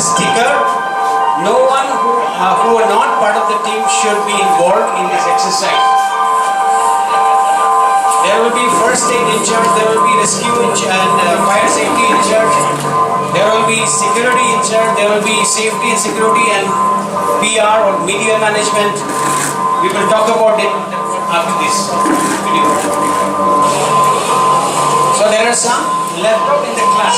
sticker. No one who are not part of the team should be involved in this exercise. There will be first aid in charge, there will be rescue in charge and fire safety in charge. There will be security in charge, there will be safety and security and PR or media management. We will talk about it after this video. So there are some left out in the class.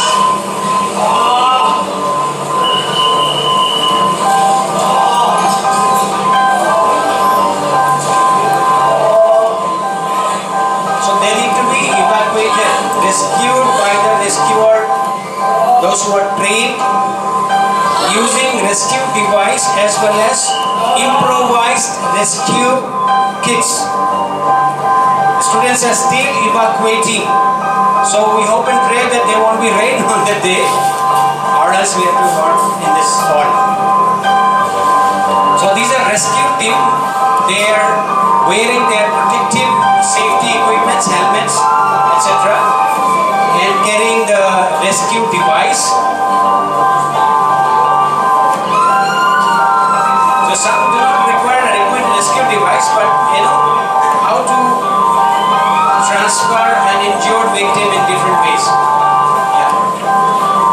So they need to be evacuated, rescued by the rescuer, those who are trained using rescue device as well as improvised rescue kits. Students are still evacuating, so we hope and pray that there won't be rain on that day, or else we have to work in this hall. So these are rescue team. They are wearing their protective safety equipments, helmets, etc., and carrying the rescue device. So some do not require a rescue device, but you know how to transfer an injured victim in different ways. Yeah.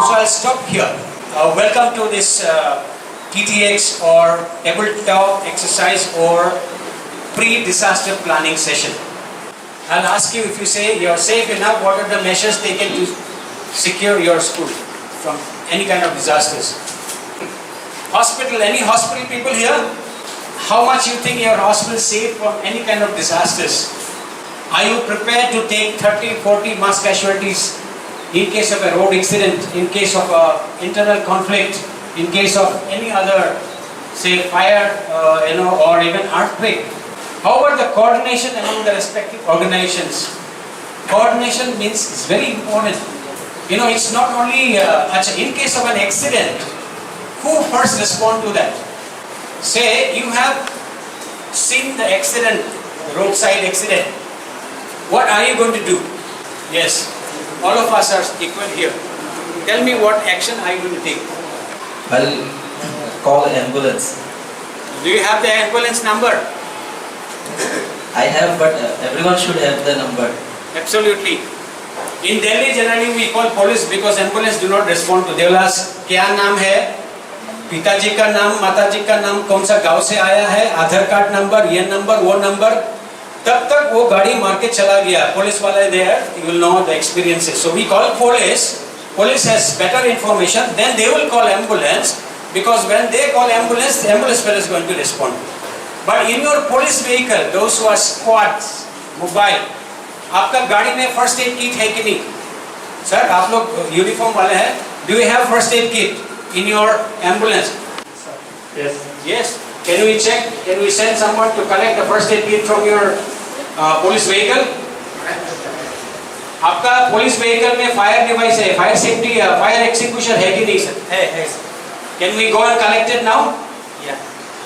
So I'll stop here. Welcome to this TTX or tabletop exercise or pre-disaster planning session. I'll ask you, if you say you're safe enough, what are the measures taken to secure your school from any kind of disasters? Hospital, any hospital people here? How much you think your hospital is safe from any kind of disasters? Are you prepared to take 30, 40 mass casualties in case of a road accident, in case of internal conflict, in case of any other, say, fire, or even earthquake? How about the coordination among the respective organizations? Coordination means it's very important. You know, it's not only in case of an accident, who first respond to that? Say you have seen the accident, roadside accident. What are you going to do? Yes, all of us are equal here. Tell me, what action are you going to take? I'll call ambulance. Do you have the ambulance number? I have, but everyone should have the number. Absolutely. In Delhi, generally we call police because ambulance do not respond to. They will ask, क्या नाम है? पिताजी का नाम, माताजी का नाम, कौन सा गांव से आया है, आधार कार्ड नंबर, ये नंबर, वो नंबर. तब तक वो गाड़ी मार के चला गया. Police वाले there, you will know the experiences. So we call police. Police has better information. Then they will call ambulance, because when they call ambulance, the ambulance fellow is going to respond. But in your police vehicle, those who are squads, mobile, आपका गाड़ी में first aid kit है कि नहीं? Sir, आप लोग uniform वाले हैं. Do you have first aid kit in your ambulance? Yes. Yes. Can we check? Can we send someone to collect the first aid kit from your police vehicle? आपका police vehicle में fire device है, fire safety, fire extinguisher है कि नहीं sir? Hey. Can we go and collect it now? Yeah.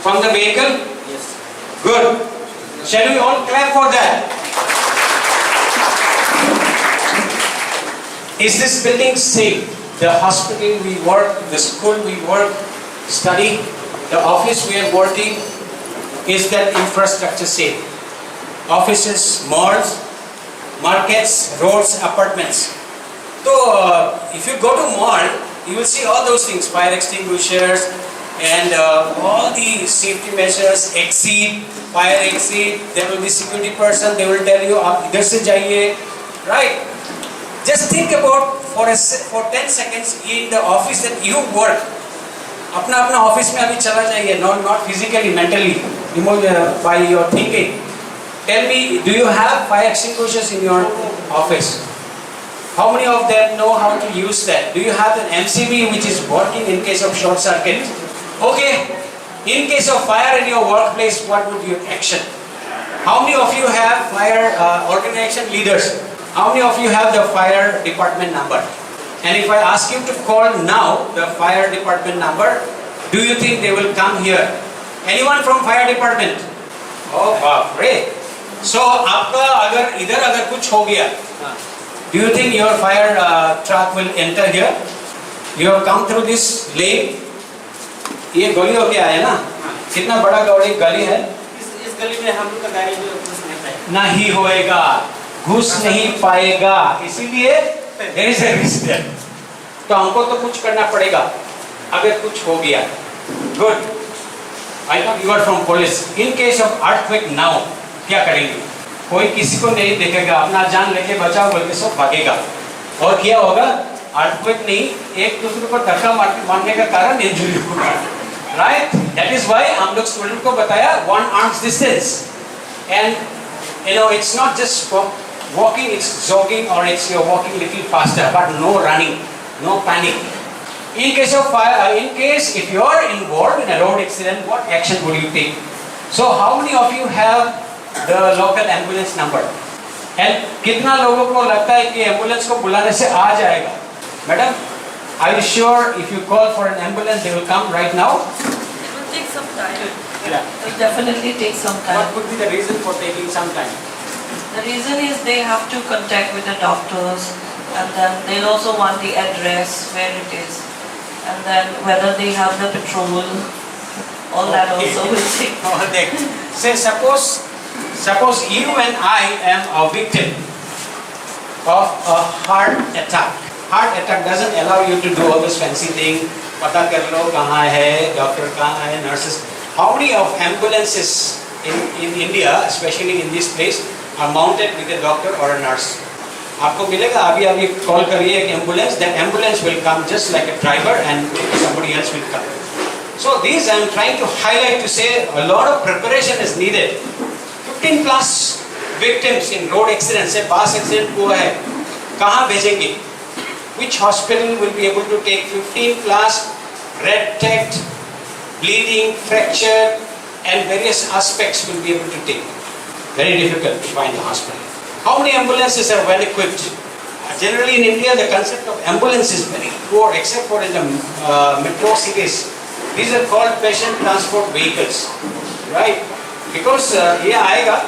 From the vehicle? Yes. Good. Shall we all clap for that? Is this building safe? The hospital we work, the school we work, study, the office we are working, is that infrastructure safe? Offices, malls, markets, roads, apartments. So if you go to mall, you will see all those things, fire extinguishers and all the safety measures, exit, fire exit, there will be security person, they will tell you, आप इधर से जाइए, right? Just think about for 10 seconds in the office that you work. अपना office में अभी चला जाइए, not physically, mentally, by your thinking. Tell me, do you have fire extinguishers in your office? How many of them know how to use that? Do you have an MCB which is working in case of short circuit? Okay, in case of fire in your workplace, what would your action? How many of you have fire organization leaders? How many of you have the fire department number? And if I ask you to call now the fire department number, do you think they will come here? Anyone from fire department? Oh, wow, great. So, आपका अगर कुछ हो गया, do you think your fire truck will enter here? You have come through this lane, ये गली होके आया ना? कितना बड़ा गली है? इस गली में हम लोग का गाड़ी भी घुस नहीं पाएगा। नहीं होएगा, घुस नहीं पाएगा, इसीलिए there is a risk there. तो हमको तो कुछ करना पड़ेगा अगर कुछ हो गया. Good. I thought you are from police. In case of earthquake now, क्या करेंगे? कोई किसी को नहीं देखेगा, अपना जान लेके बचाओ बोल के सब भागेगा. और क्या होगा? earthquake नहीं, एक दूसरे को धक्का मारने का कारण इंजरी होगा. Right? That is why हम लोग स्टूडेंट को बताया one arm's distance. And you know, it's not just walking, it's jogging or it's you're walking little faster, but no running, no panic. In case of fire, in case if you are involved in a road accident, what action would you take? So how many of you have the local ambulance number? And कितना लोगों को लगता है कि ambulance को बुलाने से आ जाएगा? Madam, are you sure if you call for an ambulance, they will come right now? It will take some time. Yeah. It will definitely take some What time. could be the reason for taking some time? The reason is they have to contact with the doctors, and then they'll also want the address where it is, and then whether they have the patrol. All that Okay. also will take. Oh, say suppose you and I am a victim of a heart attack. Heart attack doesn't allow you to do all this fancy thing. पता कर लो कहाँ है, doctor कहाँ है, nurses. How many of ambulances in India, especially in this place, are mounted with a doctor or a nurse? आपको मिलेगा अभी call करिए एक ambulance. That ambulance will come just like a driver and somebody else will come. So these I am trying to highlight to say a lot of preparation is needed. 15 plus victims in road accidents, say bus accident हुआ है, कहाँ भेजेंगे? Which hospital will be able to take 15 plus red-tagged, bleeding, fracture, and various aspects will be able to take? Very difficult to find a hospital. How many ambulances are well equipped? Generally in India, the concept of ambulance is very poor, except for in the metro cities. These are called patient transport vehicles, right? Because ये आएगा,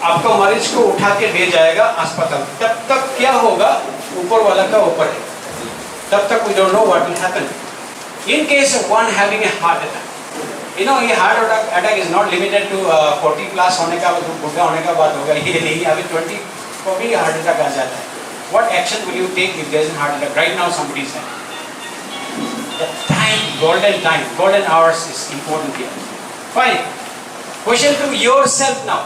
आपको मरीज को उठा के ले जाएगा अस्पताल. तब तक क्या होगा? ऊपर वाला का ऊपर है. तब तक we don't know what will happen. In case of one having a heart attack, you know ये heart attack is not limited to 40 plus होने का बुढ़ा होने का बात होगा. ये नहीं, अभी 20 को भी heart attack आ जाता है. What action will you take if there is a heart attack? Right now somebody is saying. The time, golden hours is important here. Fine. Question to yourself now.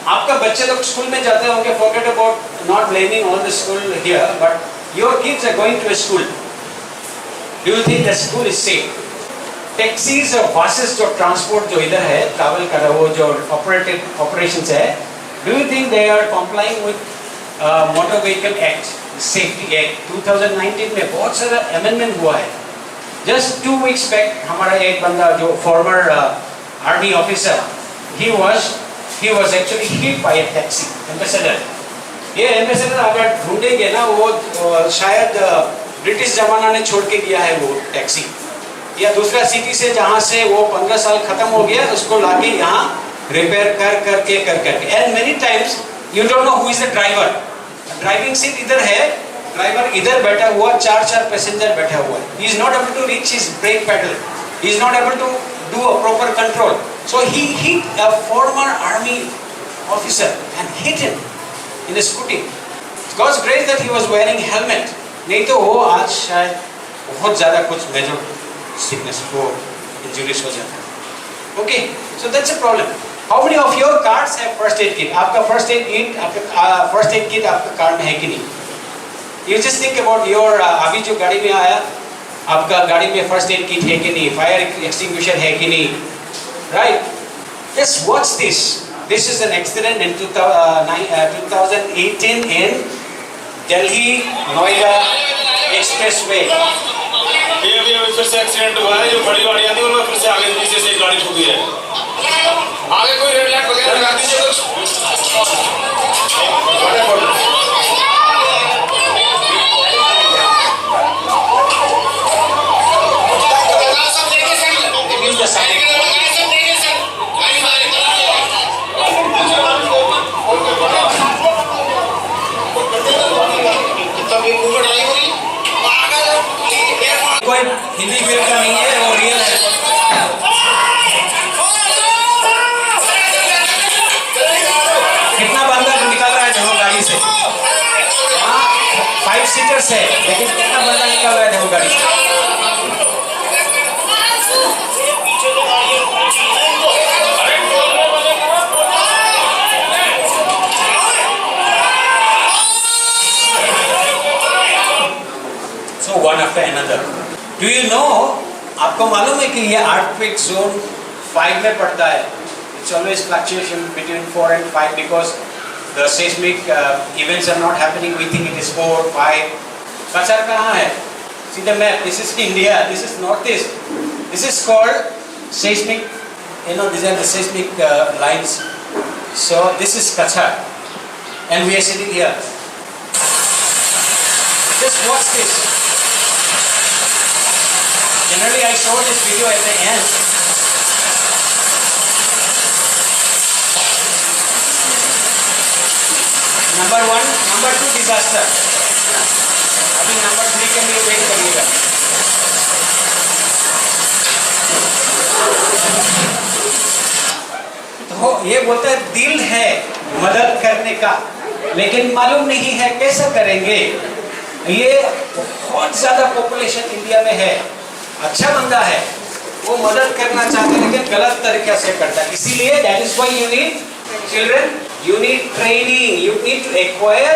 आपका बच्चे लोग स्कूल में जाते होंगे. Forget about not blaming all the school here, but your kids are going to a school. Do you think the school is safe? Taxis और buses जो transport जो इधर है, travel कर रहा वो जो operations है, do you think they are complying with Motor Vehicle Act, Safety Act? 2019 में बहुत सारा amendment हुआ है. Just 2 weeks back हमारा एक बंदा जो former army officer, he was actually hit by a taxi, ambassador. ये ambassador अगर ढूंढेंगे ना वो शायद ब्रिटिश जमाना ने छोड़ के दिया है वो टैक्सी, या दूसरा सिटी से जहाँ से वो 15 साल खत्म हो गया उसको लाके यहाँ रिपेयर करके. And many times you don't know who is the driver. Driving seat इधर है, ड्राइवर इधर बैठा हुआ, चार पैसेंजर बैठा हुआ है. He is not able to reach his brake pedal. He is not able to do a proper control. So he hit a former army officer and hit him in a scooty. God's grace that he was wearing helmet. नहीं तो वो आज शायद बहुत ज़्यादा कुछ major sickness को injuries हो जाता है. Okay, so that's a problem. How many of your cars have first aid kit? आपका first aid kit आपका कार में है कि नहीं? You just think about your अभी जो गाड़ी में आया, आपका गाड़ी में first aid kit है कि नहीं? Fire extinguisher है कि नहीं? Right? Just watch this. This is an accident in 2018 in Delhi Noida Expressway. ये अभी फिर से एक्सीडेंट हुआ है. जो बड़ी गाड़ी आती है उनमें फिर से आगे नीचे से एक गाड़ी ठुकी है. आगे कोई रेड लाइट वगैरह लगा दीजिए कुछ. कोई हिंदी फिल्म का नहीं है. रियल है। कितना बंदा निकल रहा है देखो गाड़ी से। 5 सीटर्स है लेकिन कितना बंदा निकल रहा है देखो गाड़ी से। So one after another. Do you know? आपको मालूम है कि ये earthquake zone 5 में पड़ता है. It's always fluctuation between 4 and 5 because the seismic events are not happening. We think it is 4, 5. Cachar कहाँ है? See the map. This is India. This is northeast. This is called seismic. You know, these are the seismic lines. So this is Cachar, and we are sitting here. Just watch this. Generally, I show this video at the end. Number 1, number 2 disaster. अभी number 3 के लिए wait करिएगा. तो ये बोलता है दिल है मदद करने का, लेकिन मालूम नहीं है कैसे करेंगे. ये बहुत ज्यादा पॉपुलेशन इंडिया में है. अच्छा बंदा है, वो मदद करना चाहते हैं लेकिन गलत तरीके से करता है. इसीलिए that is why you need children, you need training, you need to acquire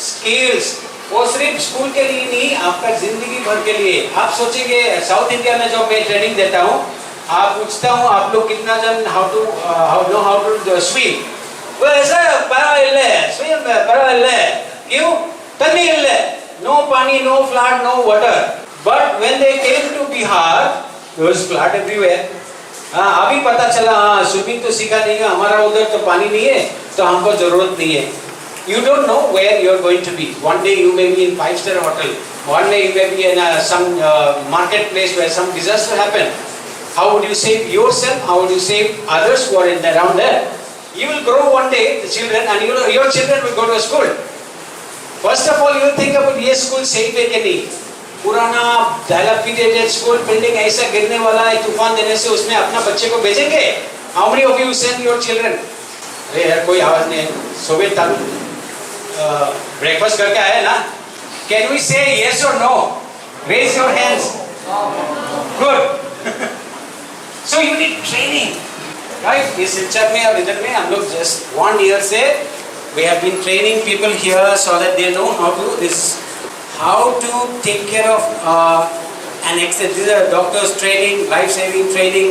skills. वो सिर्फ स्कूल के लिए नहीं, आपका जिंदगी भर के लिए. आप सोचेंगे साउथ इंडिया में जो मैं ट्रेनिंग देता हूँ, आप पूछता हूँ आप लोग कितना जन हाउ टू स्विम. वो ऐसा परवाइल्ले स्विम परवाइल्ले क्यों तन्नी इल्ले, no pani, no flood, no water. But when they came to Bihar, there was flood everywhere. अभी पता चला स्विमिंग तो सीखा नहीं है, हमारा उधर तो पानी नहीं है, तो हमको जरूरत नहीं है. You don't know where you are going to be. One day you may be in 5-star hotel. One day you may be in some marketplace where some disaster happen. How would you save yourself? How would you save others who are around there? You will grow one day, the children, and your children will go to a school. First of all, you think about ये school safe है कि नहीं. पुराना dilapidated school building ऐसा गिरने वाला है तूफान देने से, उसमें अपना बच्चे को भेजेंगे? How many of you send your children? अरे यार कोई आवाज नहीं. सोवियत तालु ब्रेकफास्ट करके आए ना? Can we say yes or no? Raise your hands. Good. So you need training, right? इस शिक्षा में और इधर में हम लोग just 1 year से we have been training people here so that they know how to take care of an accident. These are doctors training, life saving training,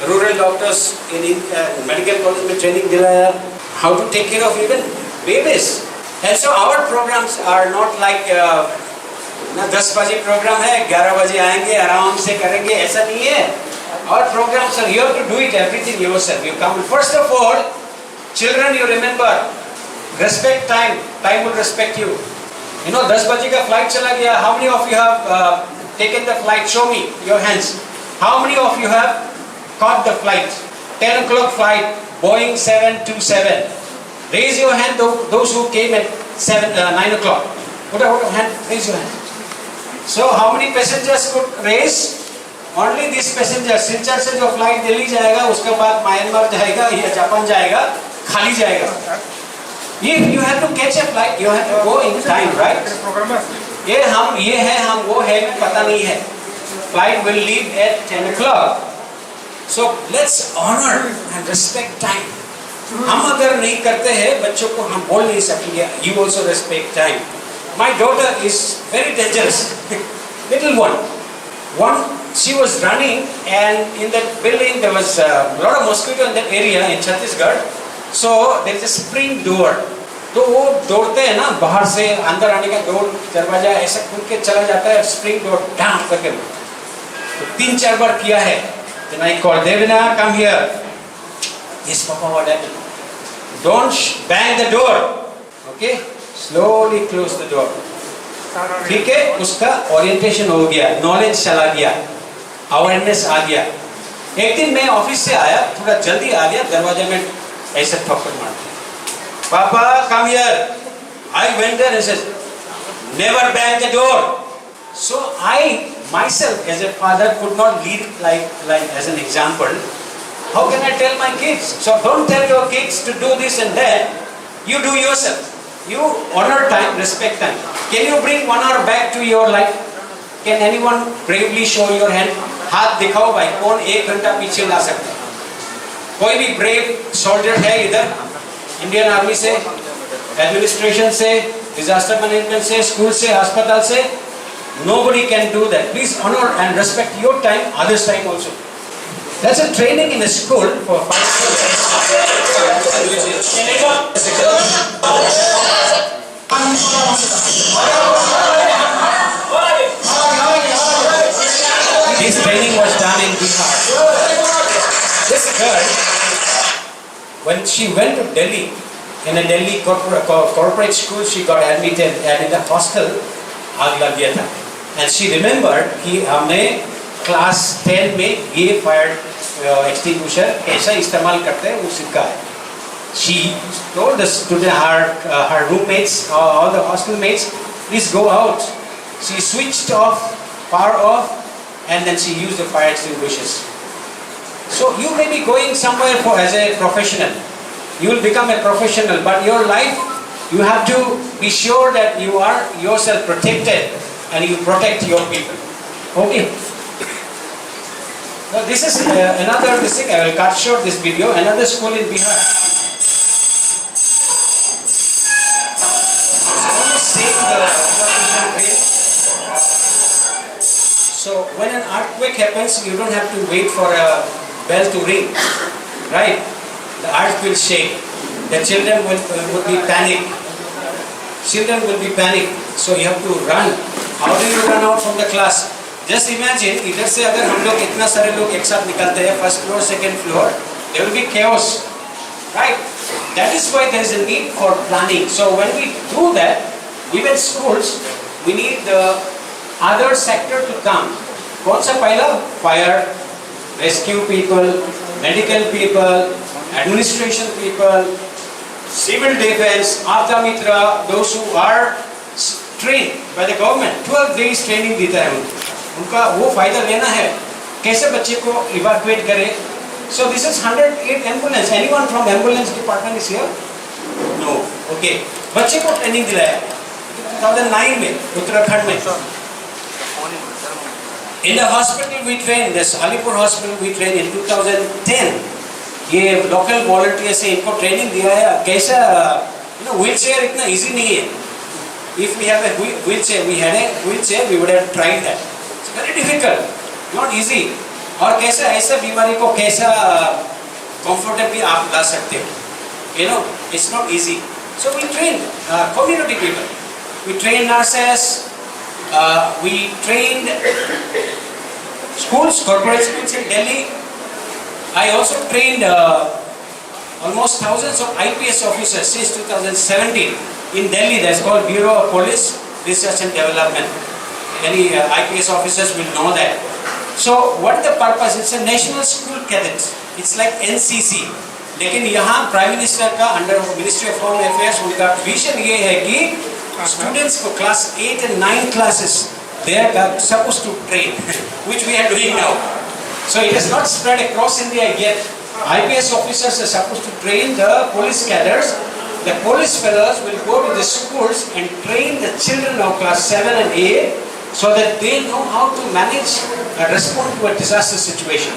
rural doctors in medical college में training दिलाया how to take care of even babies. And so our programs are not like ना 10 बजे programme है 11 बजे आएंगे आराम से करेंगे, ऐसा नहीं है. Our programs are, you have to do it everything yourself. You come first of all, children, you remember, respect time. Time will respect you. You know, 10 बजे का फ्लाइट चला गया. How many of you have taken the flight? Show me your hands. How many of you have caught the flight? 10 o'clock flight, Boeing 727. Raise your hand, those who came at 9 o'clock. Put up your hand, raise your hand. So how many passengers could raise? Only this passenger. Silchar से जो flight Delhi जाएगा, उसके बाद Myanmar जाएगा या Japan जाएगा, खाली जाएगा. If you have to catch a flight, you have to go in time, right? ये है हम वो है पता नहीं है. Flight will leave at 10 o'clock. So let's honor and respect time. हम अगर नहीं करते हैं बच्चों को, हम बोल नहीं सकेंगे you also respect time. My daughter is very dangerous. Little one, she was running and in that building there was a lot of mosquito in that area in Chhattisgarh. So there is a spring door. तो वो दौड़ते हैं ना, बाहर से अंदर आने का डोर दरवाजा ऐसा खुल के चला जाता है, स्प्रिंग डोर डाम करके. तो 3-4 बार किया है. Then I called Devina, come here. Yes, Papa, what happened? Don't bang the door. Okay? Slowly close the door. ठीक है, उसका ओरिएंटेशन हो गया, नॉलेज चला गया, अवेयरनेस आ गया. एक दिन मैं ऑफिस से आया, थोड़ा जल्दी आ गया, दरवाजे में ऐसे थप्पड़ मार दिया. पापा come here. I went there and said, never bang the door. So I myself as a father could not lead like as an example, how can I tell my kids? So don't tell your kids to do this and that. You do yourself. You honor time, respect time. Can you bring 1 hour back to your life? Can anyone bravely show your hand? हाथ दिखाओ भाई, कौन 1 घंटा पीछे ला सकता है? कोई भी brave soldier है इधर? इंडियन आर्मी से, एडमिनिस्ट्रेशन से, डिजास्टर मैनेजमेंट से, स्कूल से, अस्पताल से? Nobody can do that. Please honor and respect your time, others' time also. That's a training in a school for 5 This training was done in Bihar. This girl, when she went to Delhi, in a Delhi corporate school, she got admitted and in the hostel, आग लग गया था. And she remembered कि हमने class 10 में ये fire extinguisher कैसा इस्तेमाल करते हैं वो सीखा है. She told the student, her roommates, all the hostel mates, please go out. She switched off, power off, and then she used the fire extinguishers. So you may be going somewhere as a professional. You will become a professional, but your life, you have to be sure that you are yourself protected and you protect your people. Okay. Now this is another thing. I will cut short this video. Another school in Bihar. So when an earthquake happens, you don't have to wait for a bell to ring, right? The earth will shake. The children will be panic. Children will be panic. So you have to run. How do you run out from the class? Just imagine, इधर से अगर हम लोग इतना सारे लोग एक साथ निकलते हैं, first floor, second floor, there will be chaos, right? That is why there is a need for planning. So when we do that, even schools, we need the other sector to come. कौन सा पहला? Fire, rescue people, medical people, administration people, civil defense, Aapda Mitra, those who are trained by the government. 12 days training देता है उनका वो फायदा लेना है. कैसे बच्चे को evacuate करे? So this is 108 ambulance. Anyone from ambulance department is here? No. Okay. बच्चे को ट्रेनिंग दिलाया 2009 में उत्तराखंड में. In the hospital we train, this Lakhipur hospital we train in 2010. ये local volunteer से इनको ट्रेनिंग दिया है. कैसा wheelchair इतना easy नहीं है. If we have a wheelchair, we had a wheelchair, we would have tried that. It's very difficult, not easy. और कैसा ऐसा बीमारी को कैसा comfortably आप ला सकते हो? It's not easy. So we train community people. We train nurses. We trained schools, corporate schools in Delhi. I also trained almost thousands of IPS officers since 2017 in Delhi. That's called Bureau of Police Research and Development. Any IPS officers will know that. So what is the purpose? It's a national school cadets. It's like NCC. लेकिन यहाँ prime minister का under ministry of home affairs उनका vision ये है कि students for class 8 and 9 classes, they are supposed to train, which we are doing now. So it has not spread across India yet. IPS officers are supposed to train the police cadets. The police fellows will go to the schools and train the children of class 7 and 8 so that they know how to manage and respond to a disaster situation.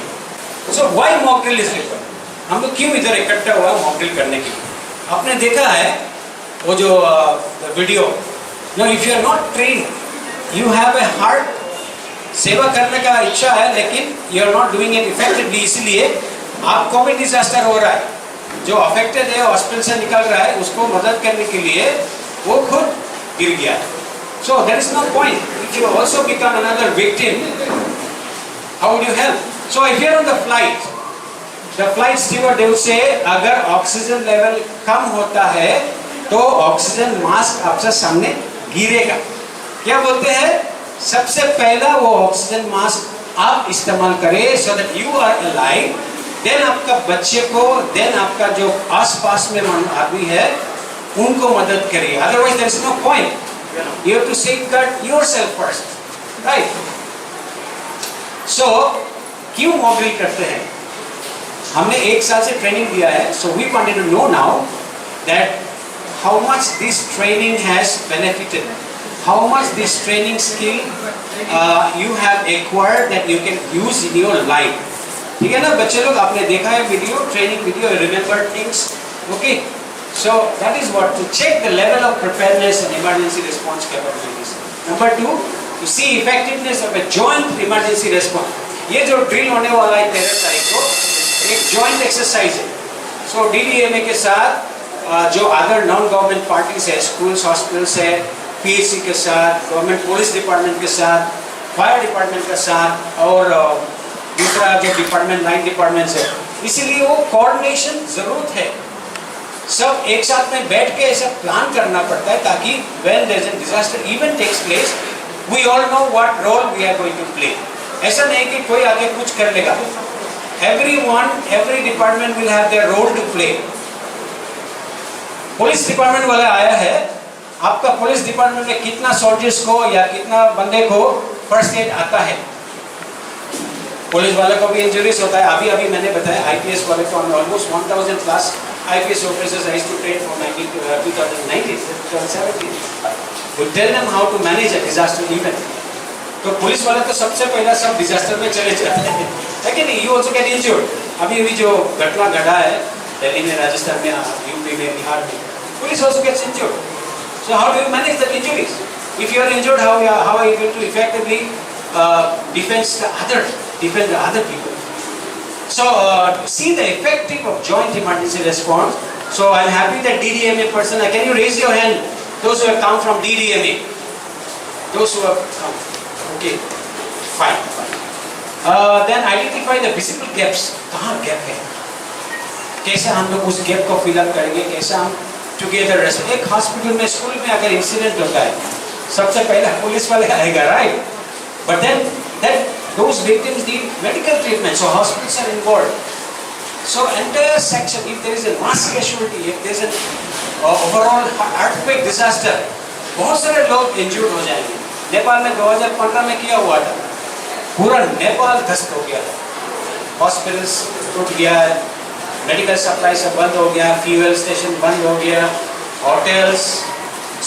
So why mock drill is required? हम लोग क्यों इधर इकट्ठा हुआ mock drill करने के लिए? आपने देखा है वो जो video. Now if you are not trained, you have a heart, सेवा करने का इच्छा है लेकिन you are not doing it effectively. इसलिए आपको भी डिजास्टर हो रहा है. जो अफेक्टेड है हॉस्पिटल से निकल रहा है उसको मदद करने के लिए वो खुद गिर गया. So there is no point. If you also become another victim, how would you help? So if you are on the flight steward they will say अगर ऑक्सीजन लेवल कम होता है तो ऑक्सीजन मास्क आपसे सामने गिरेगा. क्या बोलते हैं? सबसे पहला वो ऑक्सीजन मास्क आप इस्तेमाल करें so that you are alive. Then आपका बच्चे को, then आपका जो आसपास में आदमी है उनको मदद करिए. Otherwise there is no point. You have to safeguard yourself first, right? So क्यों मॉक ड्रिल करते हैं? हमने 1 साल से ट्रेनिंग दिया है. So we wanted to know now that how much this training has benefited, how much this training skill you have acquired that you can use in your life. ठीक है ना बच्चे लोग, आपने देखा है video, training video, remember things, okay? So that is what, to check the level of preparedness and emergency response capabilities. Number 2, to see effectiveness of a joint emergency response. ये जो ड्रिल होने वाला है 13 तारीख को, एक जॉइंट एक्सरसाइज है. सो DDMA के साथ जो अदर नॉन गवर्नमेंट पार्टीज है, स्कूल्स, हॉस्पिटल्स है, PHC के साथ, गवर्नमेंट पुलिस डिपार्टमेंट के साथ, फायर डिपार्टमेंट के साथ, और दूसरा जो डिपार्टमेंट, 9 डिपार्टमेंट्स है, इसीलिए वो कोऑर्डिनेशन जरूरत है. सब एक साथ में बैठ के ऐसा प्लान करना पड़ता है ताकि when there is a disaster event takes place, we all know what role we are going to play. ऐसा नहीं कि कोई आगे कुछ कर लेगा. Everyone, every department will have their role to play. Police department वाला आया है, आपका पुलिस डिपार्टमेंट में कितना सोल्जर्स को या कितना बंदे को फर्स्ट एड आता है? पुलिस वाले को भी इंजरीज होता है. अभी अभी मैंने बताया IPS वाले को almost 1000 plus IPS officers I used to train from 2019 2017. We tell them how to manage a disaster event. तो पुलिस वाले तो सबसे पहला सब डिजास्टर में चले जाते हैं, लेकिन यू ऑल्सो गेट इंजर्ड. अभी भी जो घटना घटा है दिल्ली में, राजस्थान में, यूपी में, बिहार में, police also gets injured. So how do you manage the injuries? If you are injured, how are you going to effectively defend the other people? So see the effective of joint emergency response. So I'm happy that DDMA person, can you raise your hand, those who have come from DDMA? Those who have come. Okay, fine. Then identify the visible gaps. कहाँ gap है? कैसे हम लोग उस gap को fill up करेंगे? कैसे हम टुगेदर रह सकते? एक हॉस्पिटल में, स्कूल में अगर इंसिडेंट होता है, सबसे पहले पुलिस वाले आएगा, right? But then those victims need medical treatment, so hospitals are involved. So entire section, if there is a mass casualty, if there is an overall earthquake disaster, बहुत सारे लोग इंजर्ड हो जाएंगे. नेपाल में 2015 में किया हुआ था, पूरा नेपाल ध्वस्त हो गया. हॉस्पिटल्स टूट गया, मेडिकल सप्लाई सब बंद हो गया, फ्यूल स्टेशन बंद हो गया, होटल्स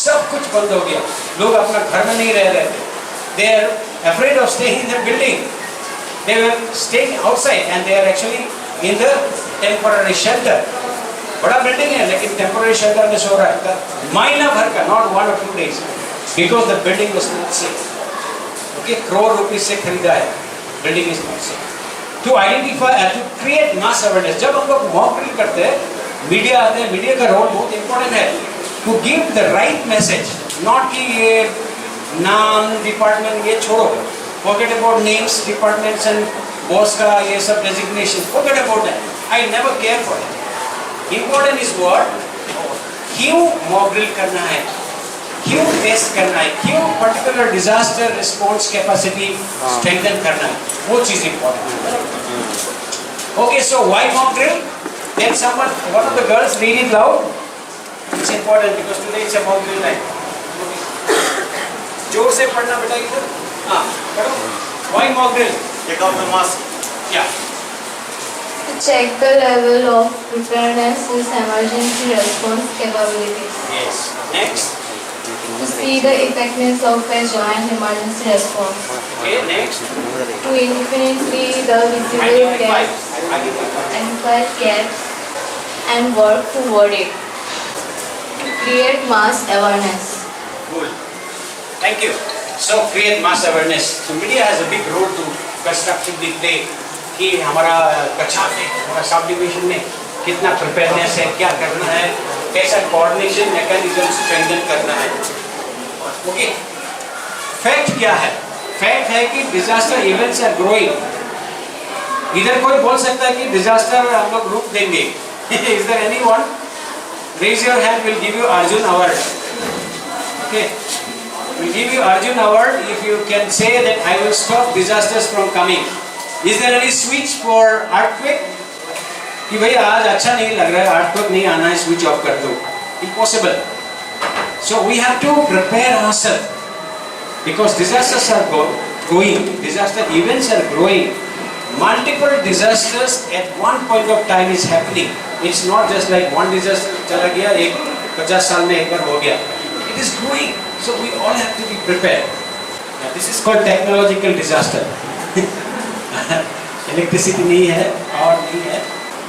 सब कुछ बंद हो गया. लोग अपना घर में नहीं रह रहे थे. They are afraid of staying in their building. They were staying outside and they are actually in the temporary shelter. बड़ा बिल्डिंग है लेकिन टेम्पोररी शेल्टर में सो रहा है. महीना भर का, not 1 or 2 days, because the building was not safe. Okay, crore rupees से खरीदा है, building is not safe. To identify and to create mass awareness. जब हम लोग मॉक ड्रिल करते हैं, मीडिया आते हैं, मीडिया का रोल बहुत इंपॉर्टेंट है. To give the right message, not कि ये नाम डिपार्टमेंट ये छोड़ो, forget about names, departments and boss का ये सब designation, forget about that. I never care for it. Important is what? क्यों मॉक ड्रिल करना है, क्यों टेस्ट करना है, क्यों particular disaster response capacity strengthen करना है, वो चीज इंपॉर्टेंट है. Okay, so why mock drill? Can someone, one of the girls read it loud? It's important because today it's a mock drill night. जोर से पढ़ना बेटा इधर. हाँ, पढ़ो. Why mock drill? Take off the mask. Yeah. To check the level of preparedness is emergency response capabilities. Yes. Next. To see the effectiveness of a joint emergency response. Okay. Next. To infinitely the visible gaps, identify gaps, and work toward it. To create mass awareness. Good. Thank you. So create mass awareness. So media has a big role to constructively play. कि हमारा कचार में, हमारा sub division में कितना preparedness है, क्या करना है, कैसा कोऑर्डिनेशन मैकेनिज्म स्ट्रेंथन करना है. ओके, फैक्ट क्या है? फैक्ट है कि डिजास्टर इवेंट्स आर ग्रोइंग. इधर कोई बोल सकता है कि डिजास्टर हम लोग रोक देंगे? Is there anyone? Raise your hand, will give you Arjun award. Okay, we'll give you Arjun award if you can say that I will stop disasters from coming. Is there any switch for earthquake? कि भाई आज अच्छा नहीं लग रहा है, earthquake नहीं आना है, switch off कर दो. Impossible. So we have to prepare ourselves because disasters are growing. Disaster events are growing. Multiple disasters at one point of time is happening. It's not just like one disaster चला गया एक 50 साल में एक बार हो गया. It is growing. So we all have to be prepared. Now, this is called technological disaster. Electricity नहीं है, power नहीं है.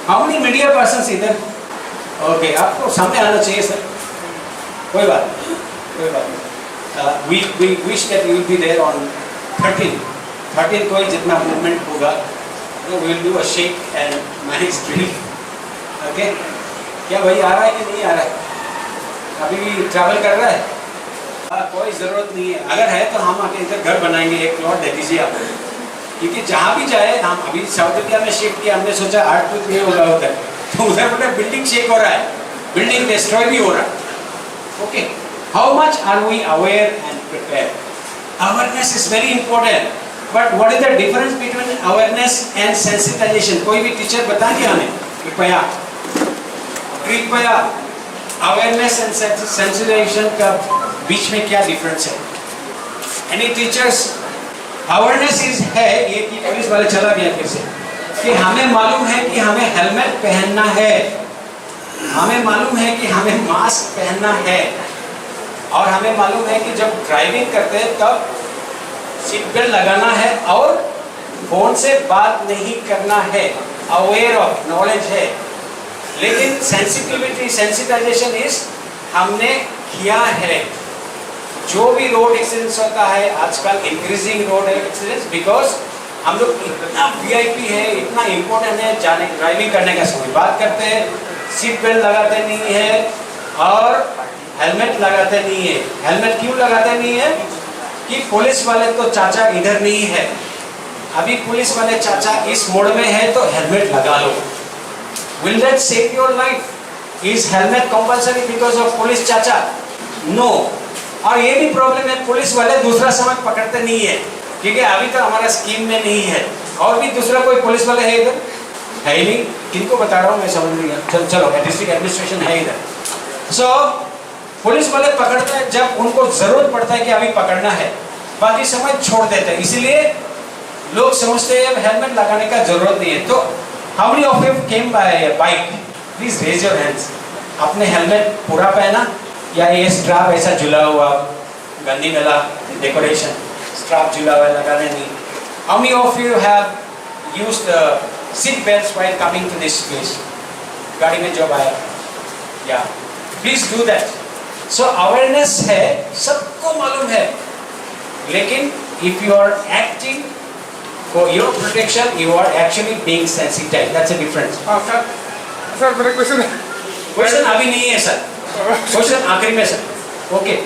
How many media persons इधर? Okay, आपको सामने आना चाहिए सर. कोई बात नहीं. We wish that you will be there on 13 को ही जितना movement होगा, we will do a shake and nice drill. Okay? क्या भाई आ रहा है कि नहीं आ रहा है? अभी भी travel कर रहा है? कोई ज़रूरत नहीं है. अगर है तो हम आके इधर घर बनाएंगे, एक प्लॉट दे दीजिए आप. क्योंकि जहाँ भी जाए, हम अभी साउथ इंडिया में शिफ्ट किया, हमने सोचा 8 फुट नहीं होगा उधर, तो उधर बोला बिल्डिंग शेक हो रहा है, बिल्डिंग डिस्ट्रॉय भी हो रहा है. Okay, how much are we aware and prepared? Awareness is very important, but what is the difference between awareness and sensitisation? कोई भी टीचर बता दिया हमें कृपया. अवेयरनेस एंड सेंसिटाइजेशन का बीच में क्या डिफरेंस है? Any teachers? अवेयरनेस इज है ये कि पुलिस वाले चला गया फिर से, कि हमें मालूम है कि हमें हेलमेट पहनना है, हमें मालूम है कि हमें मास्क पहनना है, और हमें मालूम है कि जब ड्राइविंग करते हैं तब सीट बेल्ट लगाना है और फोन से बात नहीं करना है. अवेयर ऑफ नॉलेज है. लेकिन सेंसिटिविटी, सेंसिटाइजेशन इज हमने किया है. जो भी रोड एक्सीडेंट्स होता है आजकल, इंक्रीजिंग रोड एक्सीडेंट्स, बिकॉज हम लोग इतना वीआईपी है, इतना इम्पोर्टेंट है, जाने ड्राइविंग करने का समय बात करते हैं, सीट बेल्ट लगाते नहीं है और हेलमेट लगाते नहीं है. हेलमेट क्यों लगाते नहीं है? कि पुलिस वाले तो चाचा इधर नहीं है, अभी पुलिस वाले चाचा इस मोड़ में है तो हेलमेट लगा लो. Will that save your life? Is helmet compulsory because of police चाचा? No. और ये भी प्रॉब्लम है, पुलिस वाले दूसरा समय पकड़ते नहीं है, क्योंकि अभी तो हमारा स्कीम में नहीं है. और भी दूसरा कोई पुलिस वाले है इधर? है ही नहीं. किनको बता रहा हूँ मैं, समझ नहीं है. चलो डिस्ट्रिक्ट एडमिनिस्ट्रेशन है इधर. सो पुलिस वाले पकड़ते हैं जब उनको जरूरत पड़ता है कि अभी पकड़ना है, बाकी समय छोड़ देते हैं. इसीलिए लोग समझते हैं हेलमेट लगाने का जरूरत नहीं है. तो how many of you came by a bike? Please raise your hands. आपने हेलमेट पूरा पहना या ये स्ट्रैप ऐसा झुला हुआ, गंदी मेला डेकोरेशन स्ट्रैप झुला हुआ लगाने नहीं? How many of you have used seat belts while coming to this place? गाड़ी में जब आया, yeah, please do that. So awareness है, सबको मालूम है, लेकिन if you are acting for your protection, you are actually being sensitized. That's a difference. Sir मेरा Question अभी नहीं है सर. Question आखिरी में sir. Okay.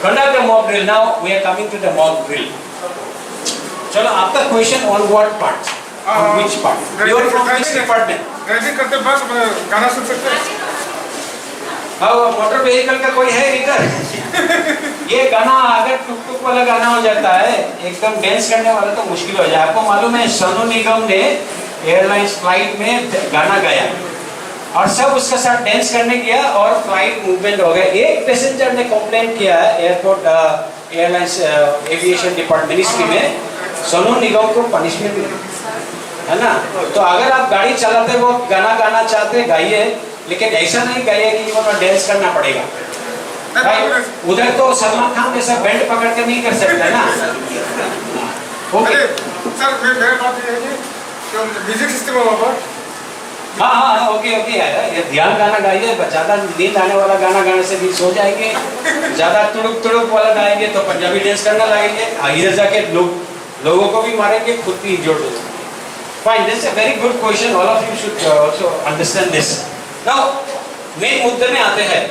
Conduct the mock drill. Now we are coming to the mock drill. चलो आपका question on what part? On which part? You are from which department? Driving करते वक्त गाना सुन सकते हैं? हाँ, मोटर व्हीकल का कोई है इधर? ये गाना अगर टुक टुक वाला गाना हो जाता है, एकदम डांस करने वाला तो मुश्किल हो जाए. आपको मालूम है सोनू निगम ने एयरलाइंस फ्लाइट में गाना गाया और सब उसके साथ डांस करने किया और फ्लाइट मूवमेंट हो गया. एक पैसेंजर ने कंप्लेंट किया airport airlines aviation department ministry में, सोनू निगम को पनिशमेंट मिली है ना. तो अगर आप गाड़ी चलाते वो गाना गाना चाहते गाइए, लेकिन ऐसा नहीं गाइए कि वो डांस करना पड़ेगा. उधर तो सलमान खान जैसा बेल्ट पकड़ के नहीं कर सकता ना. ओके सर मेरा बात ये है कि म्यूजिक सिस्टम होगा. हाँ ओके ये ध्यान गाना गाइए. ज़्यादा नींद आने वाला गाना गाने से भी सो जाएंगे, ज़्यादा तुड़ुक तुड़ुक वाला गाएंगे तो पंजाबी डांस करना लगेंगे, इधर जाके लोगों को भी मारेंगे, खुद भी इंजर्ड हो जाएंगे. Fine, this is a very good question. All of you should also understand this. Now, main मुद्दे में आते हैं.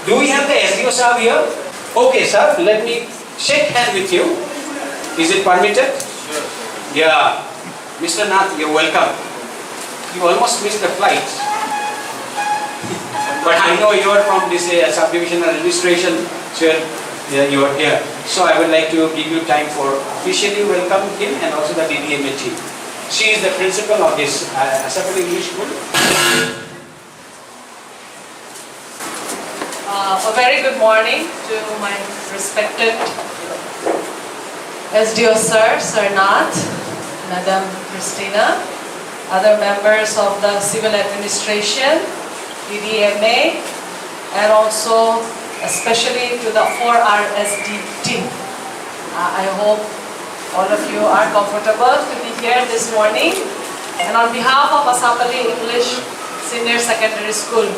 Do we have the SDO sahab here? Okay, sir. Let me shake hand with you. Is it permitted? Sure. Yeah, Mr. Nath, you're welcome. You almost missed the flight, but I know you are from this subdivision administration, so you are here. So I would like to give you time for officially welcome him and also the DDMA team. She is the principal of this Ashapali English School. A very good morning to my respected SDO Sir, Sir Nath, Madam Christina, other members of the Civil Administration, DDMA, and also especially to the 4RSD team. I hope all of you are comfortable to be here this morning. And on behalf of Ashapali English Senior Secondary School,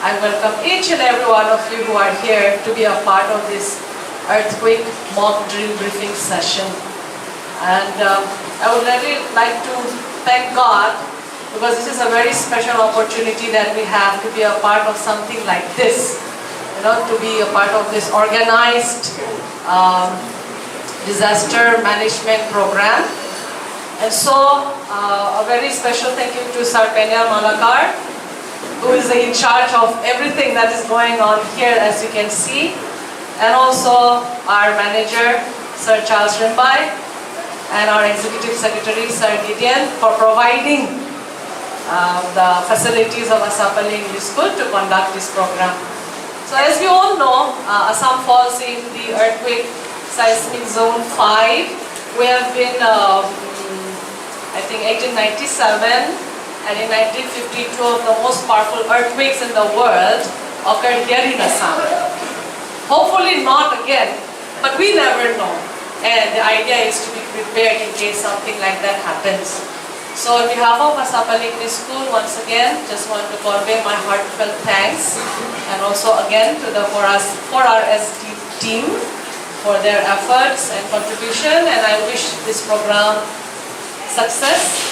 I welcome each and every one of you who are here to be a part of this earthquake mock drill briefing session. And I would really like to thank God, because this is a very special opportunity that we have to be a part of something like this. To be a part of this organized disaster management program. And so, a very special thank you to Sir Penyal Malakar, who is in charge of everything that is going on here, as you can see. And also our manager, Sir Charles Rimbai, and our Executive Secretary, Sir Gideon, for providing the facilities of Ashapali English School to conduct this program. So as we all know, Assam falls in the earthquake seismic zone 5. We have been, I think 1897 and in 1952, two of the most powerful earthquakes in the world occurred here in Assam. Hopefully not again, but we never know. And the idea is to be prepared in case something like that happens. So on behalf of Ashapali English School, once again, just want to convey my heartfelt thanks, and also again to the 4RSD team for their efforts and contribution, and I wish this program success.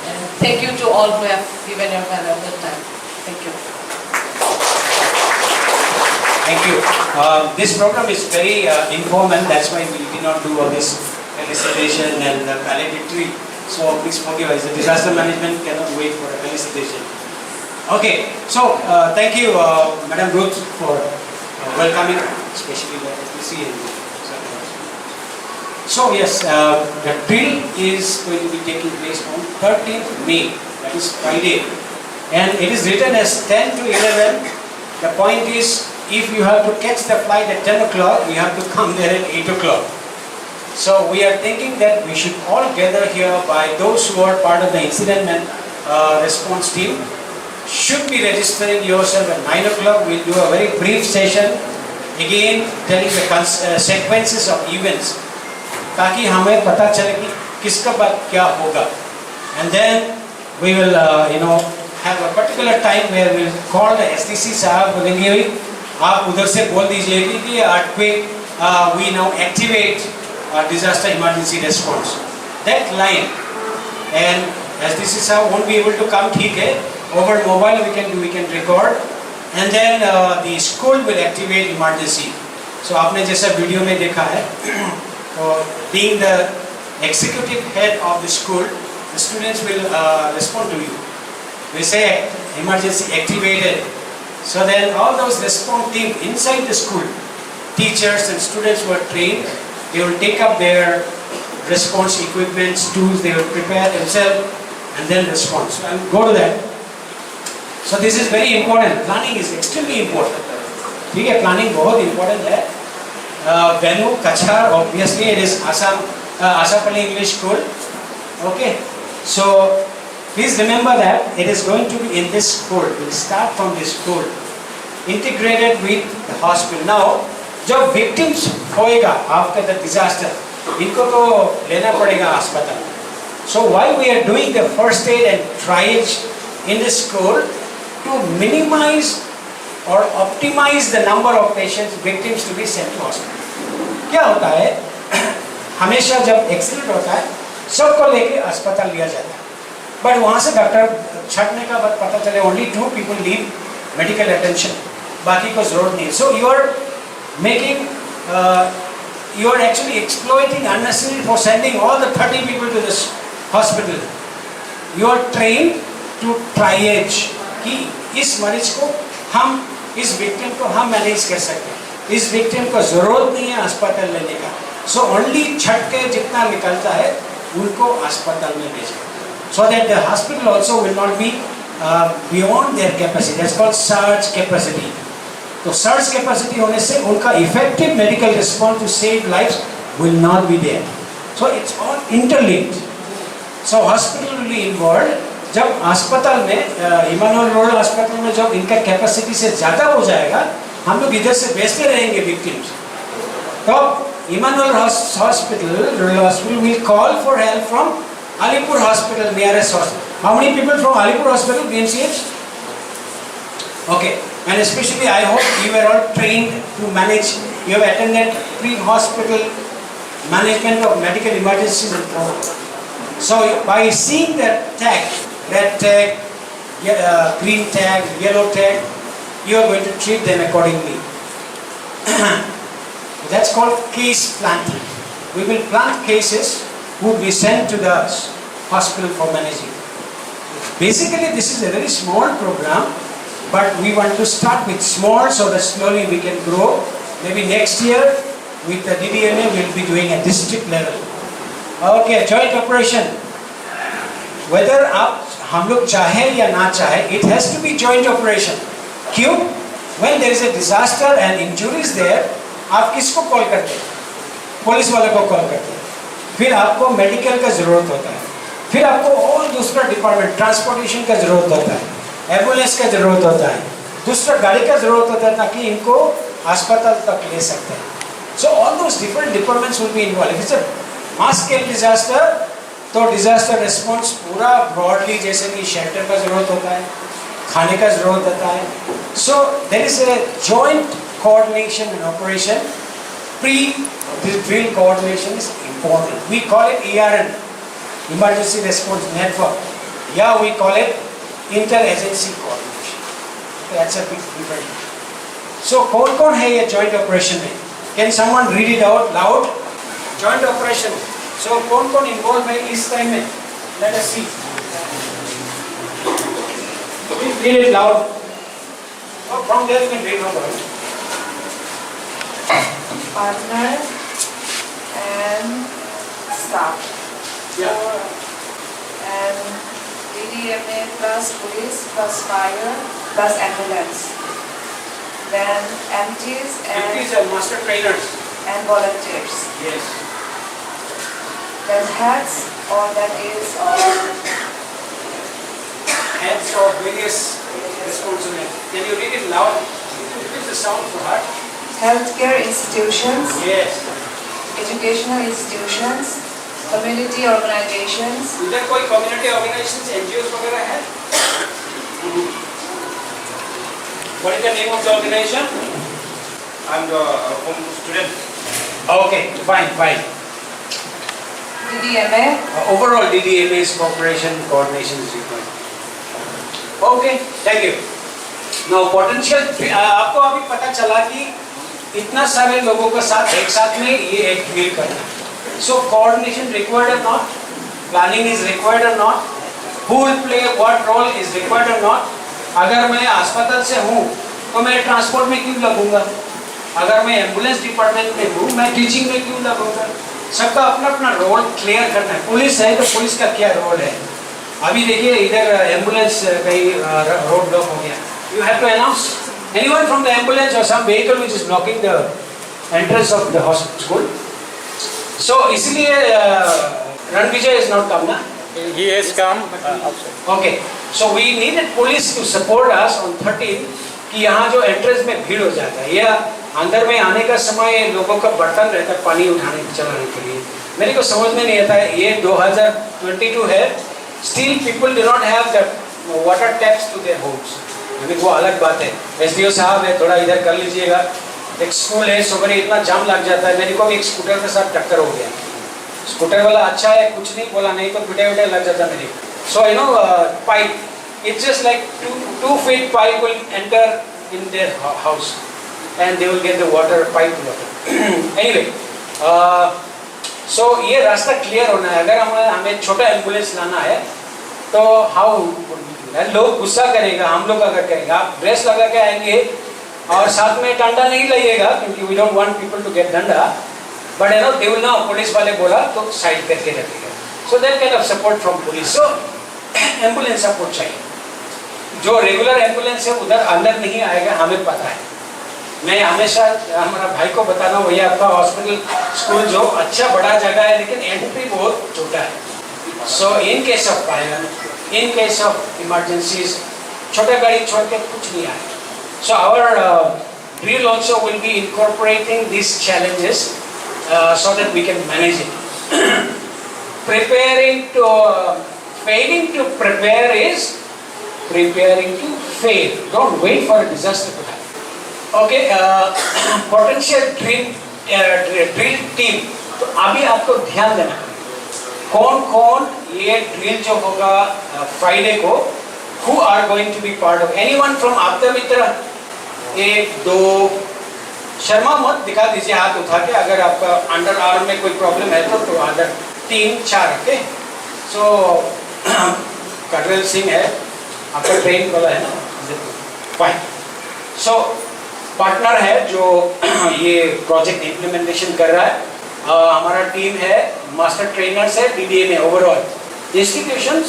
And thank you to all who have given your valuable time. Thank you. Thank you. This program is very informal, that's why we did not do all this felicitation and valedictory. So please forgive us. The disaster management cannot wait for a felicitation. Okay, so thank you, Madam Ruth, for welcoming, especially the SPC. So yes, the drill is going to be taking place on 13th May, that is Friday, and it is written as 10 to 11. The point is, if you have to catch the flight at 10 o'clock, you have to come there at 8 o'clock. So we are thinking that we should all gather here by those who are part of the incident response team. Should be registering yourself at 9 o'clock. We'll do a very brief session, again telling the sequences of events, ताकि हमें पता चले कि किसका बाद क्या होगा. And then we will have a particular time where we'll call the SDC साहब, बोलेंगे आप उधर से बोल दीजिए कि earthquake we now activate disaster emergency response. That line, and as this is how won't be able to come, ठीक है, over mobile we can record, and then the school will activate emergency. So आपने जैसा video में देखा है, being the executive head of the school, the students will respond to you. We say emergency activated. So then all those response team inside the school, teachers and students were trained. They will take up their response equipment, tools, they will prepare themselves and then respond. So I will go to that. So this is very important. Planning is extremely important. ठीक है, planning बहुत important है. Venue, Cachar, obviously it is Assam, Ashapali English School. Okay, so please remember that it is going to be in this school. We'll start from this school, integrated with the hospital. Now, जब victims होएगा after the disaster, इनको तो लेना पड़ेगा अस्पताल. So why we are doing the first aid and triage in the school to minimize or optimize the number of patients, victims to be sent to hospital. क्या होता है? हमेशा जब एक्सीडेंट होता है, सबको लेके अस्पताल लिया जाता है. But वहाँ से डॉक्टर छटने का बाद पता चले only 2 people need medical attention, बाकी को जरूरत नहीं. So you are making, you are actually exploiting unnecessarily for sending all the 30 people to this hospital. You are trained to triage कि इस मरीज को हम, इस victim को हम मैनेज कर सकते हैं. इस victim को जरूरत नहीं है अस्पताल लेने का. So only छट के जितना निकलता है उनको अस्पताल में भेजें. So that the hospital also will not be beyond their capacity. That's called surge capacity. तो सर्च कैपेसिटी होने से उनका effective medical response to save lifes will not be there. So it's all interlinked. So hospital will be involved. जब अस्पताल में Emmanuel rural अस्पताल में जब इनका कैपेसिटी से ज़्यादा हो जाएगा, हम लोग इधर से भेजते रहेंगे विक्टिम्स. तो Emmanuel hospital rural hospital will call for help from Alipur hospital, nearest hospital. How many people from Alipur hospital, BMCH? Okay, and especially I hope you were all trained to manage. You have attended pre-hospital management of medical emergencies and trauma. So by seeing that tag, red tag, green tag, yellow tag, you are going to treat them accordingly. That's called case planting. We will plant cases who will be sent to the hospital for managing. Basically, this is a very small program, but we want to start with small so that slowly we can grow. Maybe next year with the DDMA we will be doing a district level. Okay, joint operation. Whether हम लोग चाहे या ना चाहे, it has to be joint operation. क्यों? When there is a disaster and injuries there, आप किसको call करते हैं? पुलिस वाले को कॉल करते हैं. फिर आपको मेडिकल का जरूरत होता है. फिर आपको और दूसरा डिपार्टमेंट ट्रांसपोर्टेशन का जरूरत होता है, एम्बुलेंस का जरूरत होता है, दूसरा गाड़ी का जरूरत होता है ताकि इनको अस्पताल तक ले सकते हैं. So all those different departments will be involved. If it's a mass scale disaster, तो डिजास्टर रिस्पॉन्स पूरा ब्रॉडली जैसे कि शेल्टर का जरूरत होता है, खाने का जरूरत होता है. So there is a joint coordination and operation. Pre-drill coordination is important. We call it ERN, Emergency Response Network. Yeah, we call it Inter-Agency Coordination. That's a big difference. So, कौन है ये joint operation में? Can someone read it out loud? Joint operation. So, कौन involved है इस time में? Let us see. Read it loud. Oh, from there you can read out loud. Partner and staff. Yeah. And DDMA plus police plus fire plus ambulance. Then MTs MTs are master trainers. and volunteers. Yes. Then heads or that is Heads of various responsibilities. Can you read it loud? Repeat the sound for her. healthcare institutions, Yes. educational institutions, community organizations, इधर कोई community organizations, NGOs वगैरह है? What is the name of the organization? I'm the student. Okay, fine. DDMA, Overall DDMA is cooperation, coordination is required. Okay, thank you. Now potential, आपको अभी पता चला कि इतना सारे लोगों के साथ एक साथ में ये एक ड्रिल करना. So coordination required or not? Planning is required or not? Who will play what role is required or not? अगर मैं अस्पताल से हूँ तो मैं ट्रांसपोर्ट में क्यों लगूंगा? अगर मैं एम्बुलेंस डिपार्टमेंट में हूँ मैं टीचिंग में क्यों लगूंगा? सबका अपना अपना रोल क्लियर करना है. पुलिस है तो पुलिस का क्या रोल है? अभी देखिए इधर एम्बुलेंस कहीं रोड ब्लॉक हो गया. You have to announce. Anyone from the ambulance or some vehicle which is blocking the entrance of the hospital. So इसलिए Ranvijay is not come na? He has come. Okay. So we needed police to support us on 13 कि यहाँ जो entrance में भीड़ हो जाता है या अंदर में आने का समय लोगों का बर्तन रहता है पानी उठाने चलाने के लिए. मेरे को समझ में नहीं आता है. ये 2022 है. Still people do not have the water taps to their homes. अभी वो अलग बात है. SDO साहब है थोड़ा इधर कर लीजिएगा. एक स्कूल है सुबह इतना जाम लग जाता है. मेरे को भी एक स्कूटर के साथ टक्कर हो गया. स्कूटर वाला अच्छा है कुछ नहीं बोला नहीं तो पिटे लग जाता मेरे. So you know pipe. It's just like 2 feet pipe will enter in their house and they will get the water pipe water. Anyway, so ये रास्ता क्लियर होना है. अगर हमें छोटा एम्बुलेंस लाना है तो हाउ लोग गुस्सा करेगा हम लोग अगर करेंगे. आप ड्रेस लगा के आएंगे और साथ में डंडा नहीं लाइएगा क्योंकि we don't want people to get डंडा. But you know they will no police वाले बोला तो साइड करके रखेगा. So that kind of support from police. So ambulance support चाहिए. जो रेगुलर एम्बुलेंस है उधर अंदर नहीं आएगा हमें पता है. मैं हमेशा हमारा भाई को बताता हूँ, भैया आपका हॉस्पिटल स्कूल जो अच्छा बड़ा जगह है लेकिन एंट्री बहुत छोटा है। So in case of fire, in case of emergencies, छोटे गाड़ी छोड़ के कुछ नहीं आए। So our drill also will be incorporating these challenges so that we can manage it. Failing to prepare is preparing to fail. Don't wait for a disaster to happen. Okay, potential drill team. तो अभी आपको ध्यान देना कौन ये drill जो होगा Friday को, who are going to be part of? Anyone from आपदा मित्र? 1 2 शर्मा मत, दिखा दीजिए हाथ उठा के अगर आपका अंडर आर्म में कोई प्रॉब्लम है तो अंडर 3 4 ओके। सो कटरेल सिंह है आपका ट्रेन वाला है ना, फाइन। सो पार्टनर है जो ये प्रोजेक्ट इम्प्लीमेंटेशन कर रहा है, हमारा टीम है, मास्टर ट्रेनर्स है, DDMA ओवरऑल इंस्टीट्यूशंस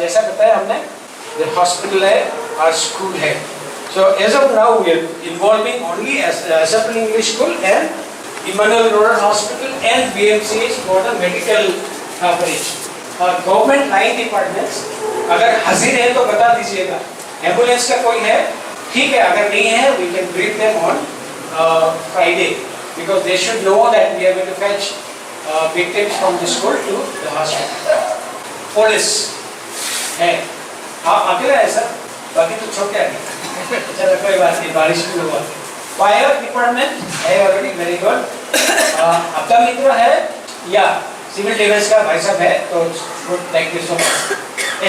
जैसा बताया हमने, हॉस्पिटल है और स्कूल है। So as of now we are involving only Ashapali English School and Emmanuel Rural Hospital and BMCH for the medical coverage. Government line departments अगर हाजिर है तो बता दीजिएगा, एम्बुलेंस का कोई है ठीक है, अगर नहीं है we can brief them on Friday because they should know that we are going to fetch victims from the school to the hospital. Police है, आप अकेला है सर, बाकी तो छोटे आगे चलो कोई बात नहीं, बारिश भी हुआ। फायर डिपार्टमेंट है ऑलरेडी, वेरी गुड। आपका मित्र है या सिविल डिफेंस का भाई साहब है तो good, thank you so much.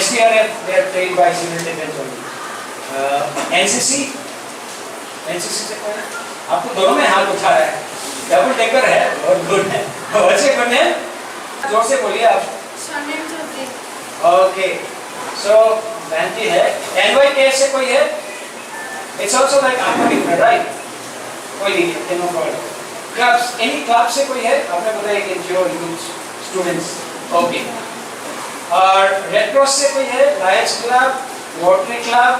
SDRF they are trained by civil defence only. NCC से कौन है? आपको दोनों में हाथ उठा रहा है, डबल टेकर है, बहुत गुड है। बच्चे कौन है? जोर से बोलिए आप। ओके, सो बैंटी है। NYK से कोई है? It's also like आपका मित्र, right? कोई नहीं है, no problem. Clubs, any club से कोई है? आपने बताया कि NGO youth students, okay. और Red Cross से कोई है? Lions Club, Rotary Club,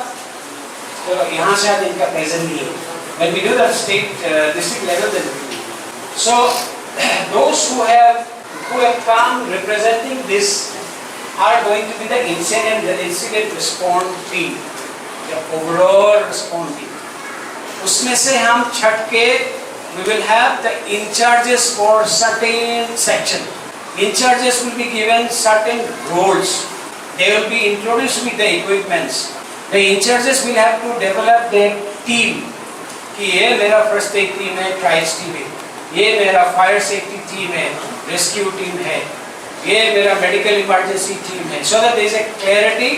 तो यहाँ से आज इनका present नहीं है। When we do the state district level, then so those who have come representing this are going to be the incident response team. Overall response team, उसमें से हम छट के we will have the in-charges for certain section. In-charges will be given certain roles. They will be introduced with the equipments. The in-charges will have to develop their team. कि ये मेरा first aid team है, trials team है, ये मेरा fire safety team है, rescue team है, ये मेरा medical emergency team है, so that there is a clarity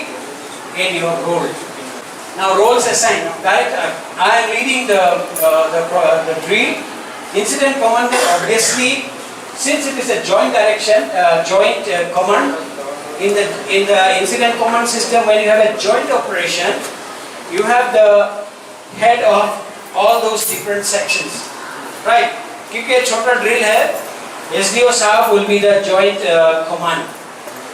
in your role. Now roles assigned. I am leading the drill. Incident commander obviously, since it is a joint direction, joint command. In the incident command system, when you have a joint operation, you have the head of all those different sections, right? क्योंकि ये छोटा drill है, SDO साहब will be the joint command.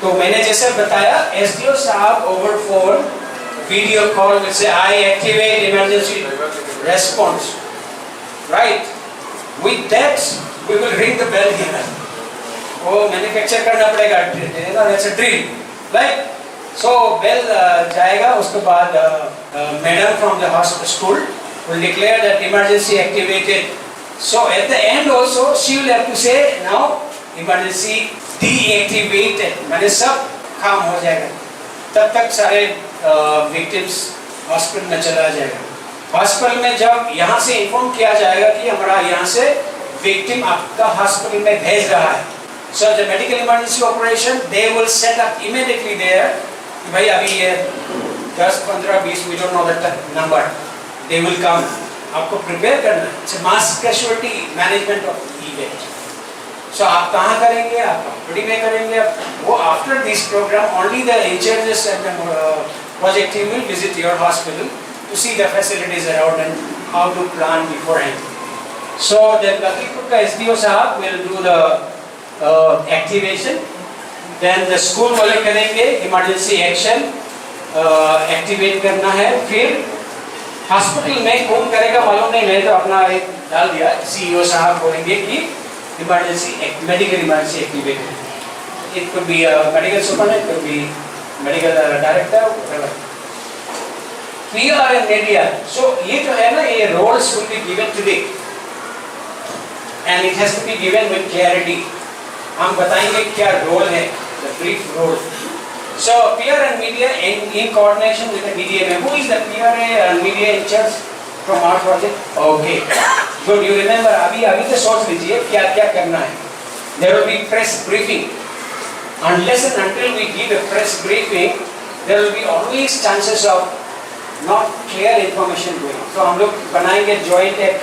तो मैंने जैसे बताया, SDO साहब over phone video call will say I activate emergency response, right? With that we will ring the bell here. वो manufacture करना पड़ेगा, that's a drill, right? So bell जाएगा, उसके बाद madam from the hospital school will declare that emergency activated. So at the end also she will have to say now emergency deactivated, माने सब काम हो जाएगा, तब तक सारे विक्टिम्स हॉस्पिटल में चला जाएगा। हॉस्पिटल में जब यहाँ से इन्फॉर्म किया जाएगा कि हमारा यहाँ से विक्टिम आपका हॉस्पिटल में भेज रहा है, so the medical emergency operation they will set up immediately there कि भाई अभी ये 10 15 20 we don't know the number, they will come, आपको प्रिपेयर करना है। It's a mass casualty management of event. So आप कहाँ करेंगे, आप हॉस्पिटल में करेंगे, वो after this program only the in-charges and the project team will visit your hospital to see the facilities around and how to plan beforehand. So the Lakhipur ka SDO sahab will do the activation, then the school वाले करेंगे emergency action, activate करना है, फिर hospital में कौन करेगा मालूम नहीं, मैंने तो अपना एक डाल दिया, CEO साहब बोलेंगे कि emergency medical emergency activate, it could be medical superintendent, could be medical director, whatever. PR and media, so ये जो है ना, ये roles will be given today and it has to be given with clarity. हम बताएंगे क्या role है, the brief role. So PR and media in coordination with the DDMA. Who is the PR and media in charge from our project? Okay, good. You remember अभी तो सोच लीजिए क्या क्या करना है. There will be press briefing. Unless and until we give a press briefing, there will be always chances of not clear information going. So हम लोग बनाएंगे joint एक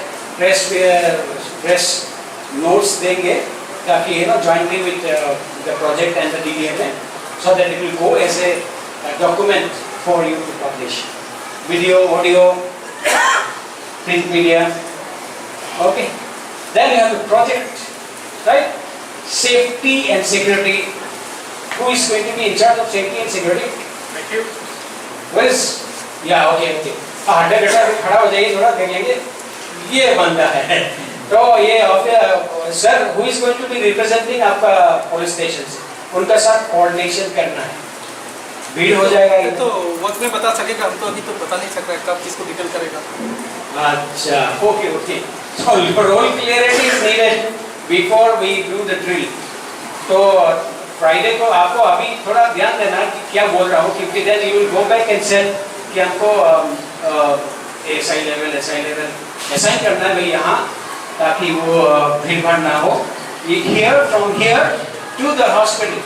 press notes देंगे ताकि jointly with the project and the DDMA, so that it will go as a document for you to publish. Video, audio, print media. Okay. Then you have the project, right? Safety and security. Who is going to be in charge of safety and security? Thank you. Where is? Yeah, okay. हड्डे बेटा खड़ा हो जाइए, थोड़ा देख लेंगे, ये बंदा है। तो ये sir, who is going to be representing आपका पुलिस स्टेशन से, उनका साथ कोऑर्डिनेशन करना है, भीड़ हो जाएगा ये तो वक्त में बता सकेगा, हम तो अभी तो बता नहीं सक रहे कब किसको डिटेल करेगा। अच्छा, okay. So role clarity is needed before we do the drill. तो फ्राइडे को आपको अभी थोड़ा ध्यान देना कि क्या बोल रहा हूँ, क्योंकि then you will go back and say कि हमको SI लेवल असाइन करना है भाई यहाँ, ताकि वो भीड़ भाड़ ना हो। From here to the hospital.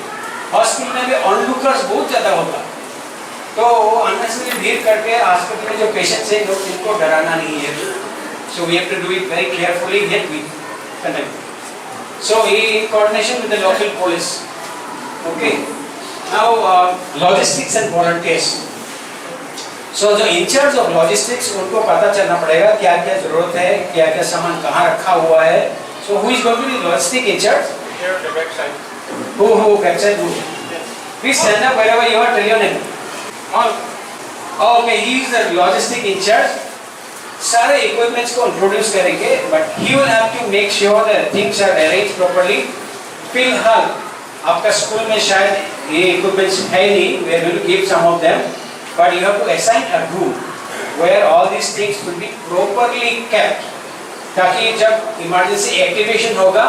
Hospital में भी ऑनलुकर्स बहुत ज़्यादा होगा, तो अननेसेसरी भीड़ करके हॉस्पिटल में जो पेशेंट्स हैं लोग, इनको डराना नहीं है। So we have to do it very carefully, yet we conduct. So in coordination with the local police. Okay. Now logistics and volunteers. So the in charge of logistics, उनको पता चलना पड़ेगा क्या क्या जरूरत है, क्या क्या सामान कहाँ रखा हुआ है. So who is going to be logistic in charge? Here the backside. Who backside who? Please stand up wherever you are. Tell your name. Okay, he is the logistic in charge. सारे equipments को introduce करेंगे, but he will have to make sure that things are arranged properly. फिलहाल आपका school में शायद ये equipments है नहीं, we are going to give some of them, but you have to assign a room where all these things will be properly kept, ताकि जब emergency activation होगा,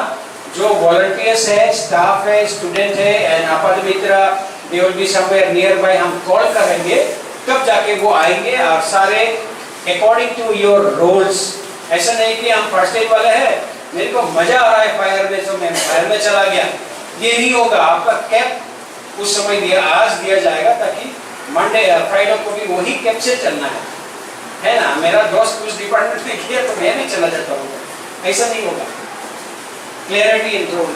जो volunteers है, staff है, student है, and आपात मित्र, they will be somewhere nearby, हम call करेंगे, तब जाके वो आएंगे और सारे according to your roles. ऐसा नहीं कि हम फर्स्ट एड वाले हैं, मेरे को मजा आ रहा है फायर में, तो मैं फायर में चला गया, ये नहीं होगा। आपका कैप उस समय आज दिया जाएगा, ताकि मंडे या फ्राइडे को भी वही कैप से चलना है ना। मेरा दोस्त उस डिपार्टमेंट में किया तो मैं भी चला जाता हूँ, ऐसा नहीं होगा। Clarity in role.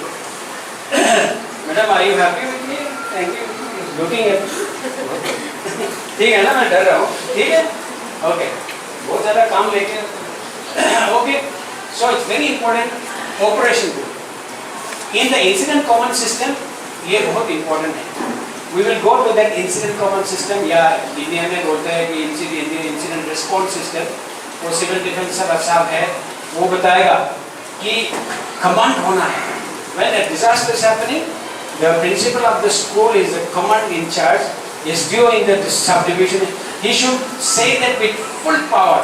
Madam, are you happy with me? Thank you. Looking at, ठीक है ना, मैं डर रहा हूँ, ठीक है, ओके। बहुत ज़्यादा काम लेके, okay. So it's very important operation group in the incident common system, ये बहुत इंपॉर्टेंट है। We will go to that incident common system, या DDMA बोलते हैं कि इंसिडेंट रिस्पॉन्स सिस्टम, वो सिविल डिफेंस साहब है, वो बताएगा कि कमांड होना है। When a disaster is happening, the principal of the school is the command in charge, is during the subdivision. He should say that with full power,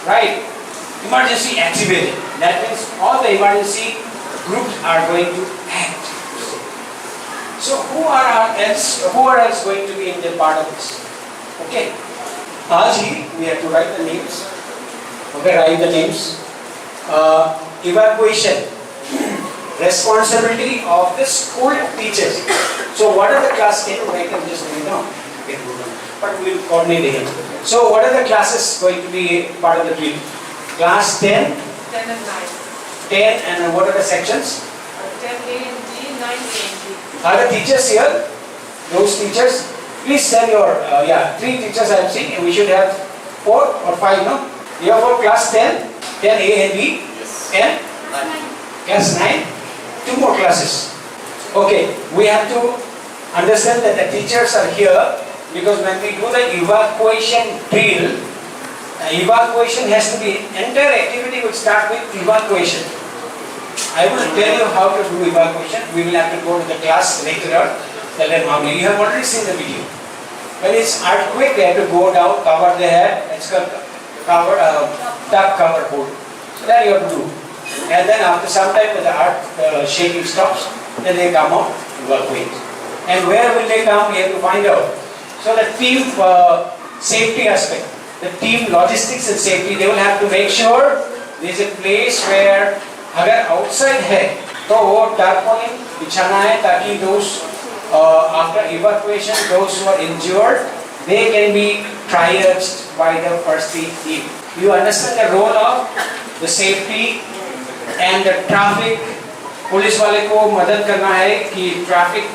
right? Emergency activated. That means all the emergency groups are going to act. So who are else going to be in the part of this? Okay. आज ही we have to write the names. Okay, write the names. Evacuation. Responsibility of the school teachers. So what are the class 10? I can just write down. But we will coordinate again. So what are the classes going to be part of the drill? Class 10? 10 and 9. 10 and what are the sections? 10A and D, 9A and D. Are the teachers here? Those teachers? Please tell your, 3 teachers I am seeing, and we should have 4 or 5, no? You have for class 10, 10A and B, Yes. and 9. class 9, 2 more classes. Okay, we have to understand that the teachers are here, because when we do the evacuation drill, Evacuation has to be, entire activity will start with evacuation. I will tell you how to do evacuation. We will have to go to the class later on. Tell them how many. You have already seen the video. When it's earthquake, they have to go down, cover their head. It's called cover, duck cover hold. So that you have to do. And then after some time, when the earth shaking stops, then they come out, evacuate. And where will they come? We have to find out. So the team safety aspect, the team logistics and safety, they will have to make sure there is a place where अगर outside है तो वो tarpaulin बिछाना है ताकि those after evacuation, those who are injured, they can be triaged by the first aid team. You understand the role of the safety and the traffic. Police वाले को मदद करना है कि traffic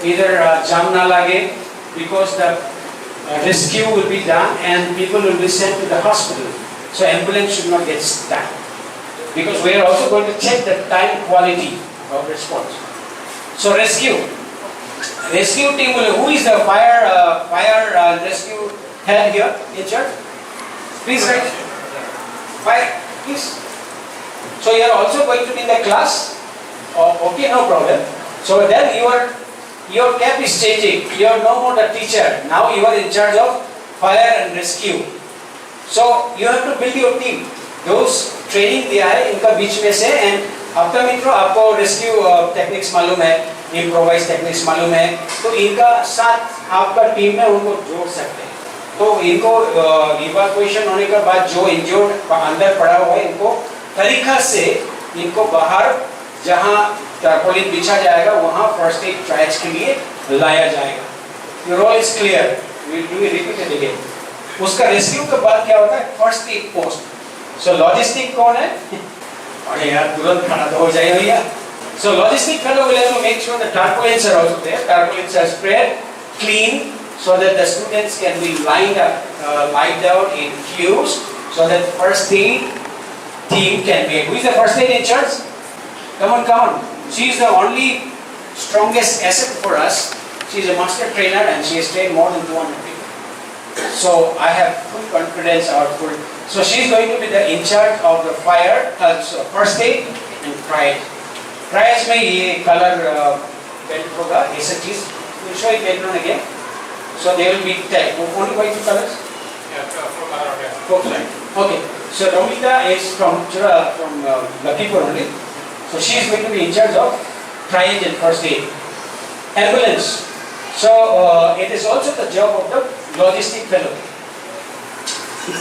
इधर जाम ना लगे, because the rescue will be done and people will be sent to the hospital. So ambulance should not get stuck. Because we are also going to check the time quality of response. So rescue team will, who is the fire rescue head here in church? Please write. Fire, please. So you are also going to be in the class. Oh, okay, no problem. So then your cap is changing. You are no more the teacher. Now you are in charge of fire and rescue. So you have to build your team. Those training दिया है इनका बीच में से, and आपका मित्रों आपको rescue techniques मालूम है, इम्प्रोवाइज टेक्निक्स मालूम है, तो इनका साथ आपका टीम में उनको जोड़ सकते हैं. तो इनको इवैक्यूएशन होने के बाद जो इंजर्ड अंदर पड़ा हुआ है, इनको तरीका से इनको बाहर जहां टारपोलिन बिछा जाएगा वहां फर्स्ट एड ट्रायल्स के लिए लाया जाएगा. Your role is clear. We do it repeated again. उसका रेस्क्यू के बाद क्या होता है? First aid post. So logistic कौन है? अरे यार तुरंत खाना तो हो जाए भैया. So logistic fellow will have to make sure the tarpaulins are also there. Tarpaulins are spread, clean, so that the students can be lined out in queues, so that first aid team can be. Who is the first aid in church? Come on. She is the only strongest asset for us. She is a master trainer and she has trained more than 200 people. So I have full confidence So she is going to be the in charge of the fire, first aid and triage. Triage में ये color belt होगा, ऐसा चीज. We'll show it later on again. So they will be only white colors. Okay. So Ramita is from Lakhipur only. So she is going to be in charge of triage and first aid. Ambulance. So it is also the job of the logistic fellow.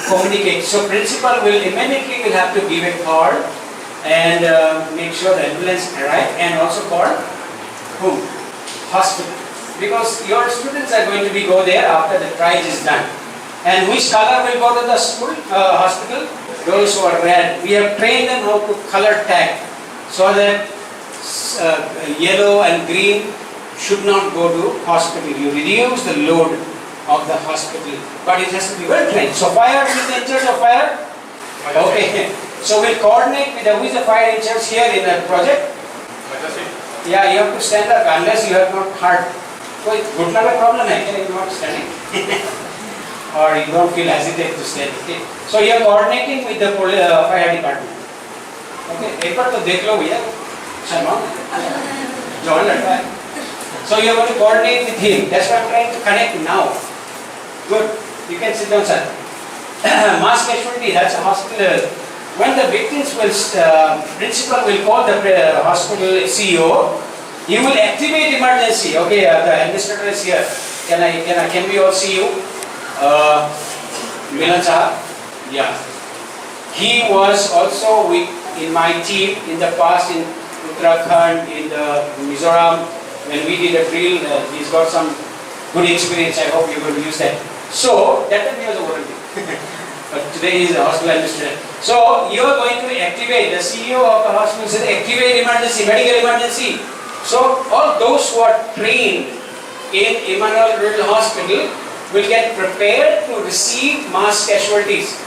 Communicate. So principal will immediately have to give a call and make sure the ambulance arrive, and also call whom? Hospital. Because your students are going to be go there after the triage is done. And which color will go to the school, hospital? Those who are red. We have trained them how to color tag, so that yellow and green should not go to hospital. You reduce the load of the hospital, but it has to be well trained. So fire is in charge of fire. Okay. So we'll coordinate with who is the fire in charge here in the project. Yeah, you have to stand up unless you have not heard. कोई घुटना में problem है क्या? You are not standing, or you don't feel hesitate to stand. Okay. So you are coordinating with the fire department. Okay. एक बार तो देख लो भैया. Sharma. John लड़का है. So you are going to coordinate with him. That's why I'm trying to connect now. Good. You can sit down, sir. Mass casualty, that's a hospital. When the victims will, principal will call the hospital CEO, he will activate emergency. Okay, the administrator is here. Can we all see you? Milan sahab? Yeah. He was also in my team in the past in Uttarakhand, in the Mizoram. When we did a drill, he's got some good experience. I hope you will use that. So that time he was a volunteer, but today he is a hospital administrator. So you are going to activate, the CEO of the hospital says activate emergency, medical emergency. So all those who are trained in Emmanuel Rural Hospital will get prepared to receive mass casualties.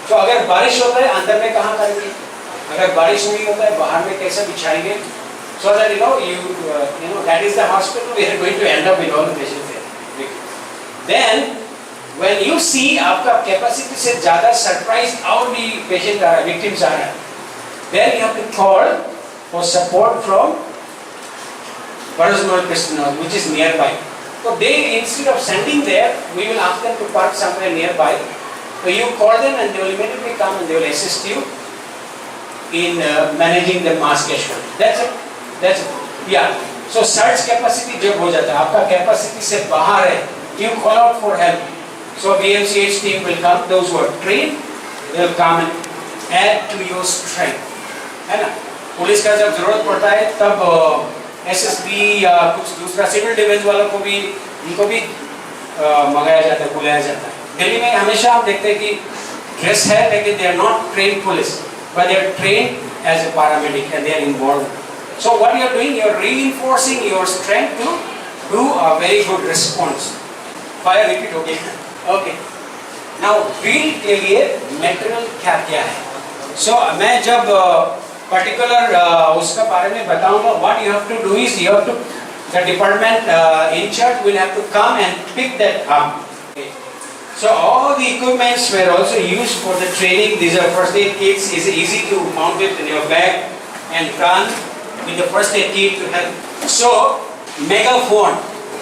So अगर बारिश होता है अंदर में कहाँ करेंगे? अगर बारिश नहीं होता है बाहर में कैसे बिछाएंगे? So that you know that is the hospital we are going to end up with all the patients there. Then When you see आपका capacity से ज़्यादा surprised और भी patient victims आ रहे हैं, then you have to call for support from Parasmal Krishna, which is nearby. So they, instead of sending there, we will ask them to park somewhere nearby. So you call them and they will immediately come and they will assist you in managing the mass casualty. That's it. That's it. Yeah. So surge capacity जब हो जाता है, आपका capacity से बाहर है, you call out for help. So BMCH team will come. Those who are trained, they will come and add to your strength. है ना? पुलिस का जब जरूरत पड़ता है तब SSB या कुछ दूसरा सिविल डिफेंस वालों को भी इनको भी मंगाया जाता है, बुलाया जाता है. दिल्ली में हमेशा हम देखते हैं कि ड्रेस है लेकिन they are not trained police, but they are trained as a paramedic and they are involved. So what you are doing, you are reinforcing your strength to do a very good response. Fire repeat हो गया. Okay. Now drill के लिए material क्या क्या है? So मैं जब particular उसका बारे में बताऊंगा, what you have to do is you have to, the department in charge will have to come and pick that up. Okay. So all the equipments were also used for the training. These are first aid kits. It's easy to mount it in your bag and run with the first aid kit to help. So megaphone.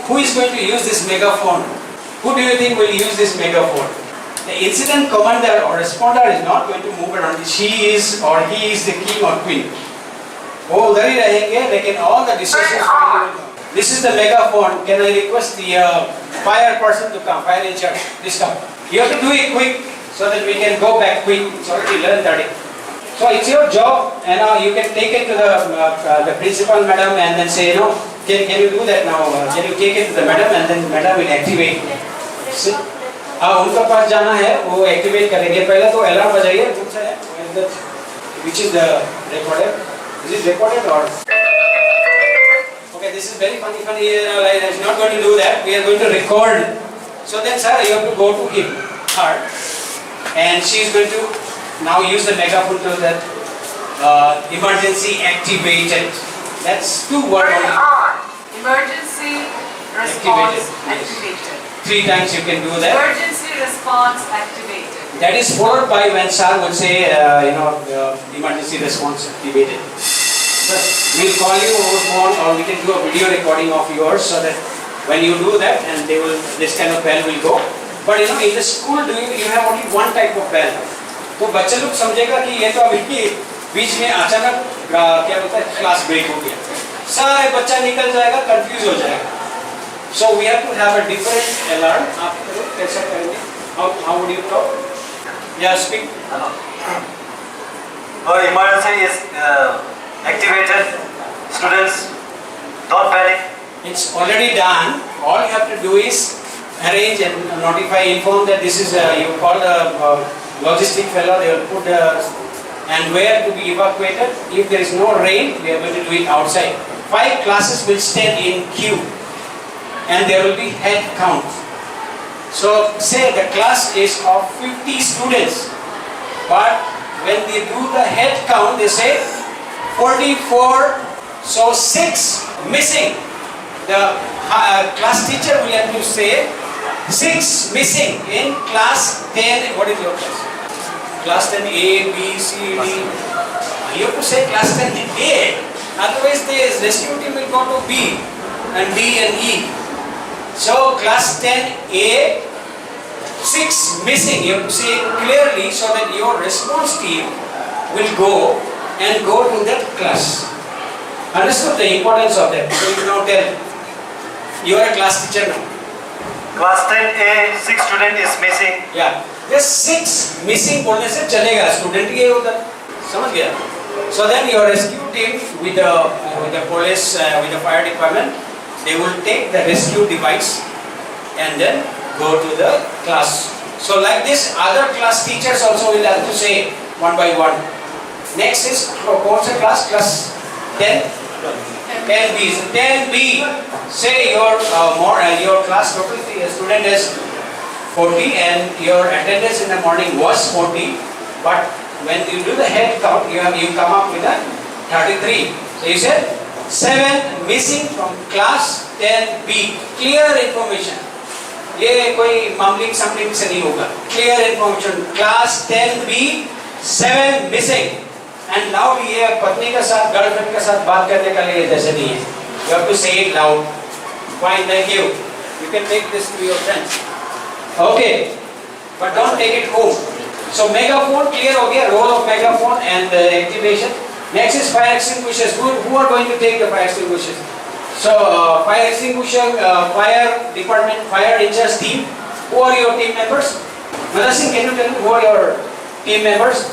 Who is going to use this megaphone? Who do you think will use this megaphone? The incident commander or responder is not going to move around. She is or he is the king or queen. वो उधर ही रहेंगे, लेकिन all the decisions. This is the megaphone. Can I request the fire person to come? Fire in charge. Please come. You have to do it quick so that we can go back quick. It's already 11:30. So it's your job, and you can take it to the principal madam and then say, can you do that now? Can you take it to the madam and then madam will activate. उनका पास जाना है, वो activate करेंगे. पहले तो alarm बजाइए. कौन सा है? Which is the recorder? Is it recorded or? Okay, this is very funny. Like, I'm not going to do that. We are going to record. So then, sir, you have to go to her, and she is going to now use the megaphone to that emergency activated. That's 2 words only. Emergency response activated. 3 times you can do that. Emergency response activated. That is followed by when sir would say, emergency response activated. But we'll call you over phone or we can do a video recording of yours so that when you do that and this kind of bell will go. But in the school you have only one type of bell. तो बच्चे लोग समझेगा कि ये तो अभी बीच में अचानक क्या बोलते हैं क्लास ब्रेक हो गया. सारे बच्चा निकल जाएगा, कंफ्यूज हो जाएगा. So we have to have a different alarm. आप कैसा करेंगे? How would you talk? Yeah, speak. Hello. Our emergency is activated. Students, don't panic. It's already done. All you have to do is arrange and notify, inform that this is you call the logistic fellow. They will put and where to be evacuated. If there is no rain, we are going to do it outside. 5 classes will stand in queue. And there will be head count. So say the class is of 50 students, but when they do the head count, they say 44, so 6 missing. The class teacher will have to say 6 missing in class 10. What is your class? Class 10 A, B, C, D. You have to say class 10 A. Otherwise the rescue team will go to B and D and E. So class 10A, 6 missing. You have to say clearly so that your response team will go to that class. Understood the importance of that? So you now tell. You are a class teacher now. Class 10A, 6 student is missing. Yeah. Just 6 missing बोलने से चलेगा. Student ही है उधर. समझ गया? So then your rescue team with the police, with the fire department, they will take the rescue device and then go to the class. So like this, other class teachers also will have to say one by one. Next is what's the class? Class 10? 10B. 10B. Say your class total student is 40 and your attendance in the morning was 40, but when you do the head count, you come up with a 33. So you said 7 missing from class 10B. Clear information. ये कोई मामलिक सामलिक से नहीं होगा. Clear information. Class 10B7 missing. And loud ये पत्नी के साथ girlfriend के साथ बात करने का लिए जैसे नहीं है. You have to say it loud. Fine, thank you. You can take this to your friends. Okay, but don't take it home. So megaphone clear हो गया. Role of megaphone and activation. Next is fire extinguishers. Who are going to take the fire extinguishers? So fire extinguisher, fire department, fire rangers team. Who are your team members? Madhasin, can you tell me who are your team members?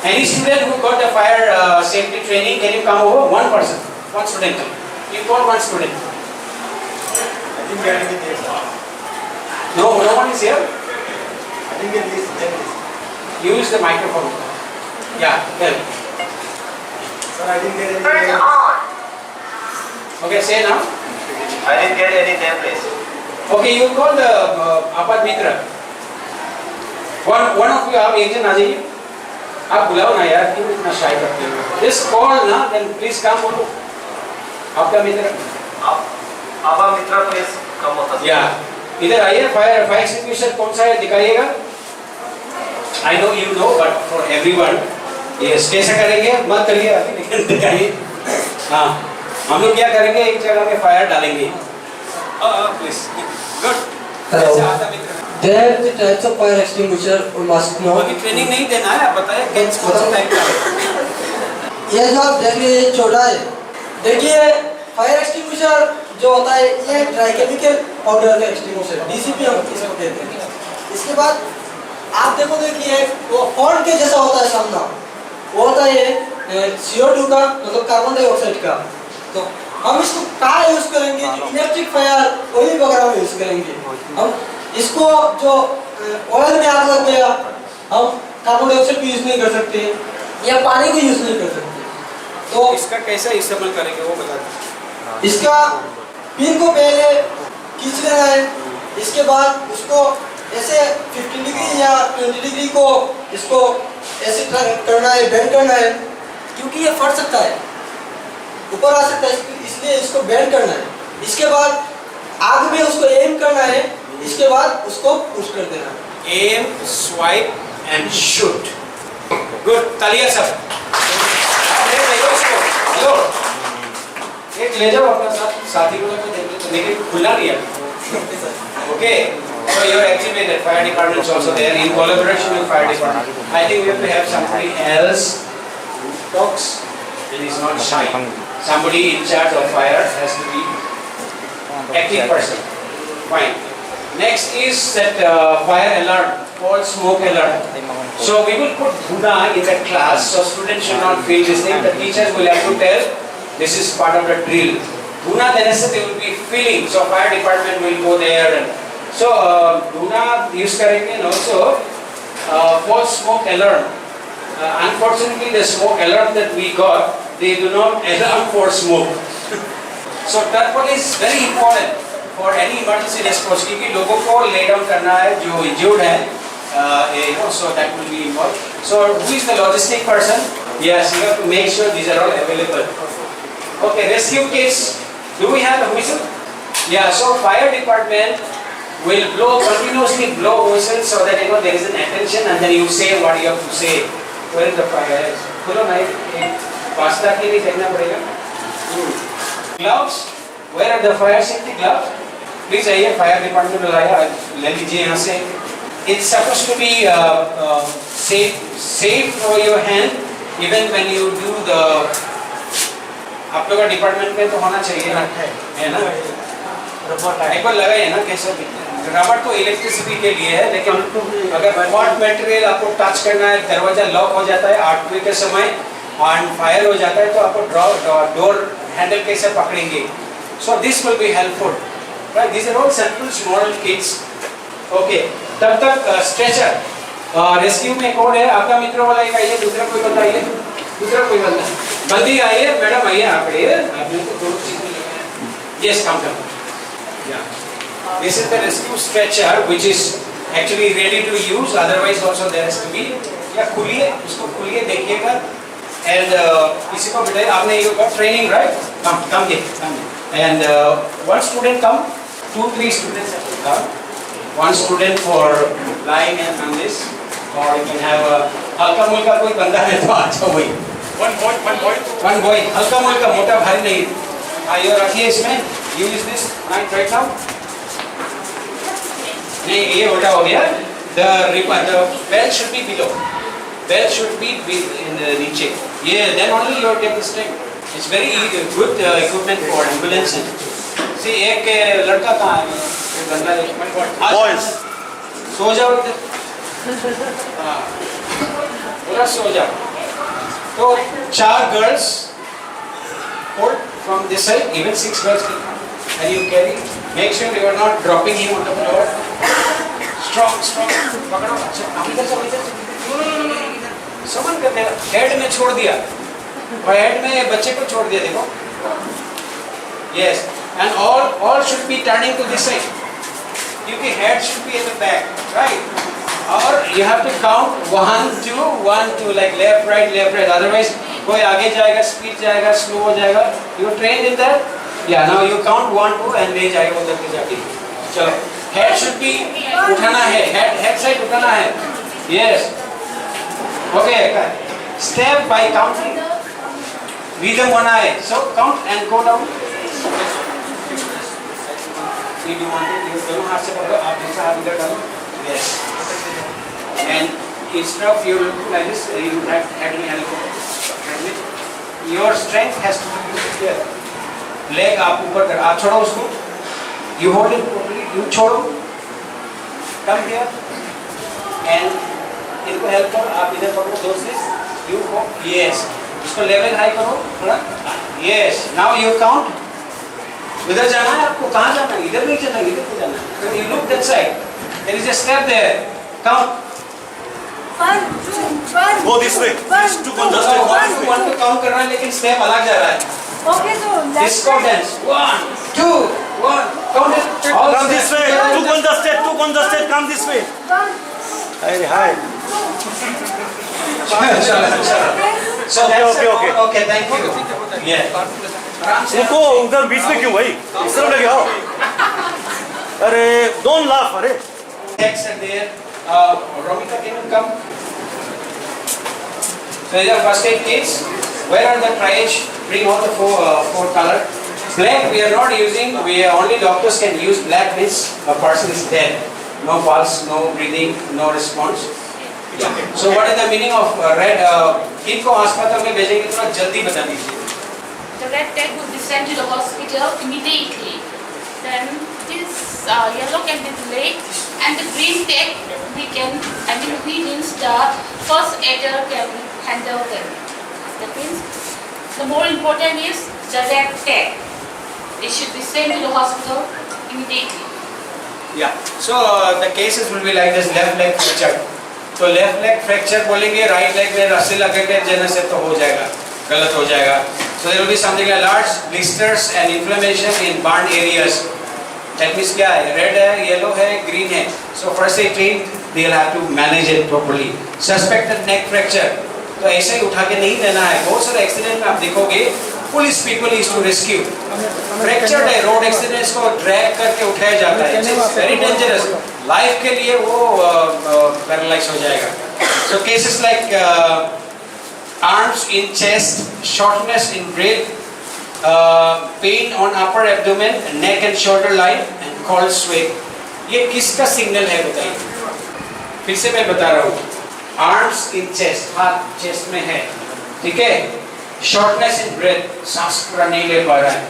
Any student who got the fire safety training, can you come over? One person, one student. You call one student. I didn't get any names. No one is here. I didn't get names. Use the microphone. Yeah, tell. Sir, I didn't get any names. Okay, say now. I didn't get any name, please. Okay, you call the Apat Mitra. One of you आप एक जन आ जाइए. आप बुलाओ ना यार, क्यों इतना shy करते हो? Just call ना, then please come बोलो. आपका मित्र. Abba Mitra, please come with us. Yeah. इधर आइए. Fire extinguisher कौन सा है दिखाइएगा. I know you know, but for everyone, yes. कैसे करेंगे? मत करिए अभी, लेकिन दिखाइए. हाँ. हम लोग क्या करेंगे? एक जगह में फायर डालेंगे. Please. Good. Hello. There are the types of fire extinguisher we must know. अभी ट्रेनिंग नहीं देना है, आप बताइए कैसे कौन सा टाइप का. ये जो आप देख रहे हैं छोटा है. देखिए फायर एक्सटिंग्विशर जो होता है ये ड्राई केमिकल पाउडर का एक्सटिंग्विशर DCP हम इसको कहते हैं. इसके बाद आप देखो देखिए वो फॉन्ट के जैसा होता है सामना. वो होता है CO2 का मतलब कार्बन डाइऑक्साइड का. तो हम इसको कहाँ यूज करेंगे? जो इलेक्ट्रिक फायर ऑयल वगैरह में यूज करेंगे. हम इसको जो ऑयल में आग लग गया हम कार्बन डाइऑक्साइड को यूज नहीं कर सकते या पानी को यूज नहीं कर सकते. तो इसका कैसा इस्तेमाल करेंगे वो बता दो. इसका पिन को पहले खींच लेना है. इसके बाद उसको ऐसे 15 डिग्री या 20 डिग्री को इसको ऐसे करना है, बेंड करना है, क्योंकि ये फट सकता है, ऊपर आ सकता है, इसलिए इसको बेंड करना है. इसके बाद आग में उसको एम करना है. इसके बाद उसको पुश कर देना. Aim, swipe and shoot. Good. तालियां सब. हेलो. एक ले जाओ अपना साथी को लेकिन खुला नहीं है. Okay. So you are activated. Fire department is also there in collaboration with fire department. I think we have to have somebody else who talks and is not shy. Somebody in charge of fire has to be active person. Fine. Next is that fire alarm or smoke alarm. So we will put Buna in the class so students should not feel this thing. The teachers will have to tell this is part of the drill. Buna then they will be feeling. So fire department will go there. And so Buna use करेंगे and also for smoke alarm. Unfortunately, the smoke alarm that we got, they do not alarm for smoke. So turple is very important for any emergency response. क्योंकि लोगों को lay down करना है जो injured है, so that will be involved. So who is the logistic person? Yes, you have to make sure these are all available. Okay, rescue kits. Do we have a whistle? Yeah. So fire department will continuously blow whistle so that there is an attention and then you say what you have to say. Where is the fire? खुलो ना pasta के लिए देखना पड़ेगा. Gloves. Where are the fire safety gloves? Please आइए fire department में लाया ले लीजिए यहाँ से. It's supposed to be safe for your hand even when you do the. आप लोग का डिपार्टमेंट में तो होना चाहिए ना, है ना? एक बार लगाइए ना कैसे. रबर तो इलेक्ट्रिसिटी के लिए है, लेकिन अगर हॉट मटेरियल आपको टच करना है, दरवाजा लॉक हो जाता है आर्टवे के समय और फायर हो जाता है, तो आपको डोर हैंडल कैसे पकड़ेंगे. So this will be helpful. Right, this are all simple small kits. Okay, तब तक स्ट्रेचर रेस्क्यू में कौन है? आपका मित्र वाला एक आइए, दूसरा कोई बताइए. दूसरा कोई बंदा बंदी आइए. मैडम आइए, आप आपने तो दोनों चीजें. Yes, come come. This is the rescue stretcher which is actually ready to use. Otherwise also there has to be. या खुलिए, उसको खुलिए देखिएगा. And किसी को बताइए आपने you got training, right? Come here. And one student come, 2-3 students have to come. one student for lying and on this, or you can have a हल्का मुल्का कोई बंदा है तो अच्छा वही one boy हल्का मुल्का मोटा भारी नहीं ये रखिए इसमें use this right now नहीं ये उल्टा हो गया the bell should be below in the नीचे then only you take the string. It's very good equipment for ambulances. See एक लड़का कहाँ है एक बंदा boys सो जाओ इधर पूरा सो जाओ तो 4 girls hold from this side even 6 girls can come and you carry make sure you are not dropping him on the floor strong पकड़ो हम इधर चलो समन करते हेड में छोड़ दिया और हेड में बच्चे को छोड़ दिया देखो yes and all should be turning to this side क्योंकि head should be at the back right or you have to count 1 2 like left right otherwise कोई आगे जाएगा speed जाएगा slow हो जाएगा you trained in that yeah now you count 1 2 and ले जाएगा उधर के जाके चलो head should be उठाना है head side उठाना है yes okay step by counting rhythm होना है so count and go down if you want to दोनों हाथ से पकड़ो आप दूसरा हाथ इधर डालो yes and instead of you look like this you have head में your strength has to be here leg आप ऊपर कर आप छोड़ो उसको you hold it properly you छोड़ो come here and इनको हेल्प करो आप इधर पकड़ो दो से you go yes इसको लेवल हाई करो थोड़ा yes now you count इधर जाना है आपको कहाँ जाना है इधर नहीं जाना इधर को जाना है so you look that side there is a step there count 1 2 1 Go this way. This to congested. one to count करना है लेकिन step अलग जा रहा है okay so disco dance 1 2 1 count it Come this way. Too congested. Come this way. Hi. so that's Okay. okay thank you yeah उनको उधर बीच में क्यों भाई इस तरफ लगे आओ अरे don't laugh अरे text are there Romita can you come so these are first aid kits where are the triage bring all the four color black we are not using we only doctors can use black means a person is dead no pulse no breathing no response so what is the meaning of red किनको अस्पताल में भेजेंगे थोड़ा जल्दी बता दीजिए The red tag will be sent to the hospital immediately. Then this yellow can be delayed, and the green tag we means the first aider can handle them. That means the more important is the red tag. It should be sent to the hospital immediately. yeah so the cases will be like this left leg fracture तो left leg fracture बोलेंगे right leg में रस्सी लगा के देने से तो हो जाएगा गलत हो जाएगा so there will be something like large blisters and inflammation in burned areas that means क्या है red है yellow है green है so first aid team they will have to manage it properly suspected neck fracture तो ऐसे ही उठा के नहीं देना है बहुत सारे एक्सीडेंट में आप देखोगे police people is to rescue fractured है रोड एक्सीडेंट्स को ड्रैग करके उठाया जाता है वेरी डेंजरस लाइफ के लिए वो पैरालाइज हो जाएगा so cases like arms in chest shortness in breath pain on upper abdomen neck and shoulder line and cold sweat ये किसका सिग्नल है बताइए फिर से मैं बता रहा हूँ arms in chest हाथ chest में है ठीक है shortness in breath सांस पूरा नहीं ले पा रहा है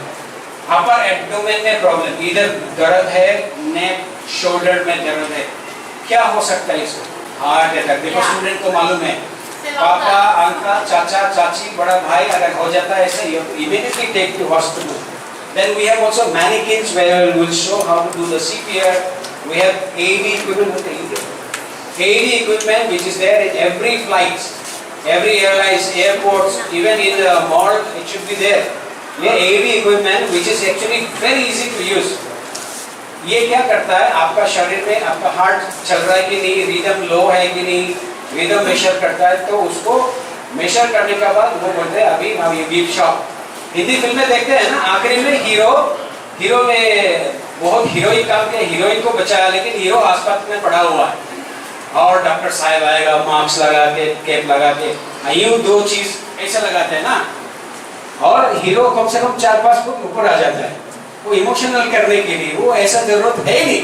upper abdomen में प्रॉब्लम इधर दर्द है neck shoulder में दर्द है क्या हो सकता है इसको हार्ट अटैक देखो स्टूडेंट को मालूम है पापा अंकल चाचा चाची बड़ा भाई अगर हो जाता है ऐसे immediately take to hospital then we have also mannequins where we will show how to do the CPR we have AED equipment which is there in every flight every airlines airports even in the mall it should be there ये AED equipment which is actually very easy to use ये क्या करता है आपका शरीर में आपका heart चल रहा है कि नहीं रिदम लो है कि नहीं रिदम मेजर करता है तो उसको मेजर करने के बाद वो बोलते हैं अभी बीप शॉट हिंदी फिल्में देखते हैं ना आखिरी में हीरो में बहुत हीरोइक काम किया, हीरोइन को बचाया, लेकिन हीरो आसपास में पड़ा हुआ है और डॉक्टर साहब आएगा मास्क लगा के, कैप लगा के, यूं दो चीज ऐसा लगाते हैं ना, और हीरो कम से कम 4-5 फुट ऊपर आ जाता है वो इमोशनल करने के लिए, वो ऐसा जरूरत है नहीं।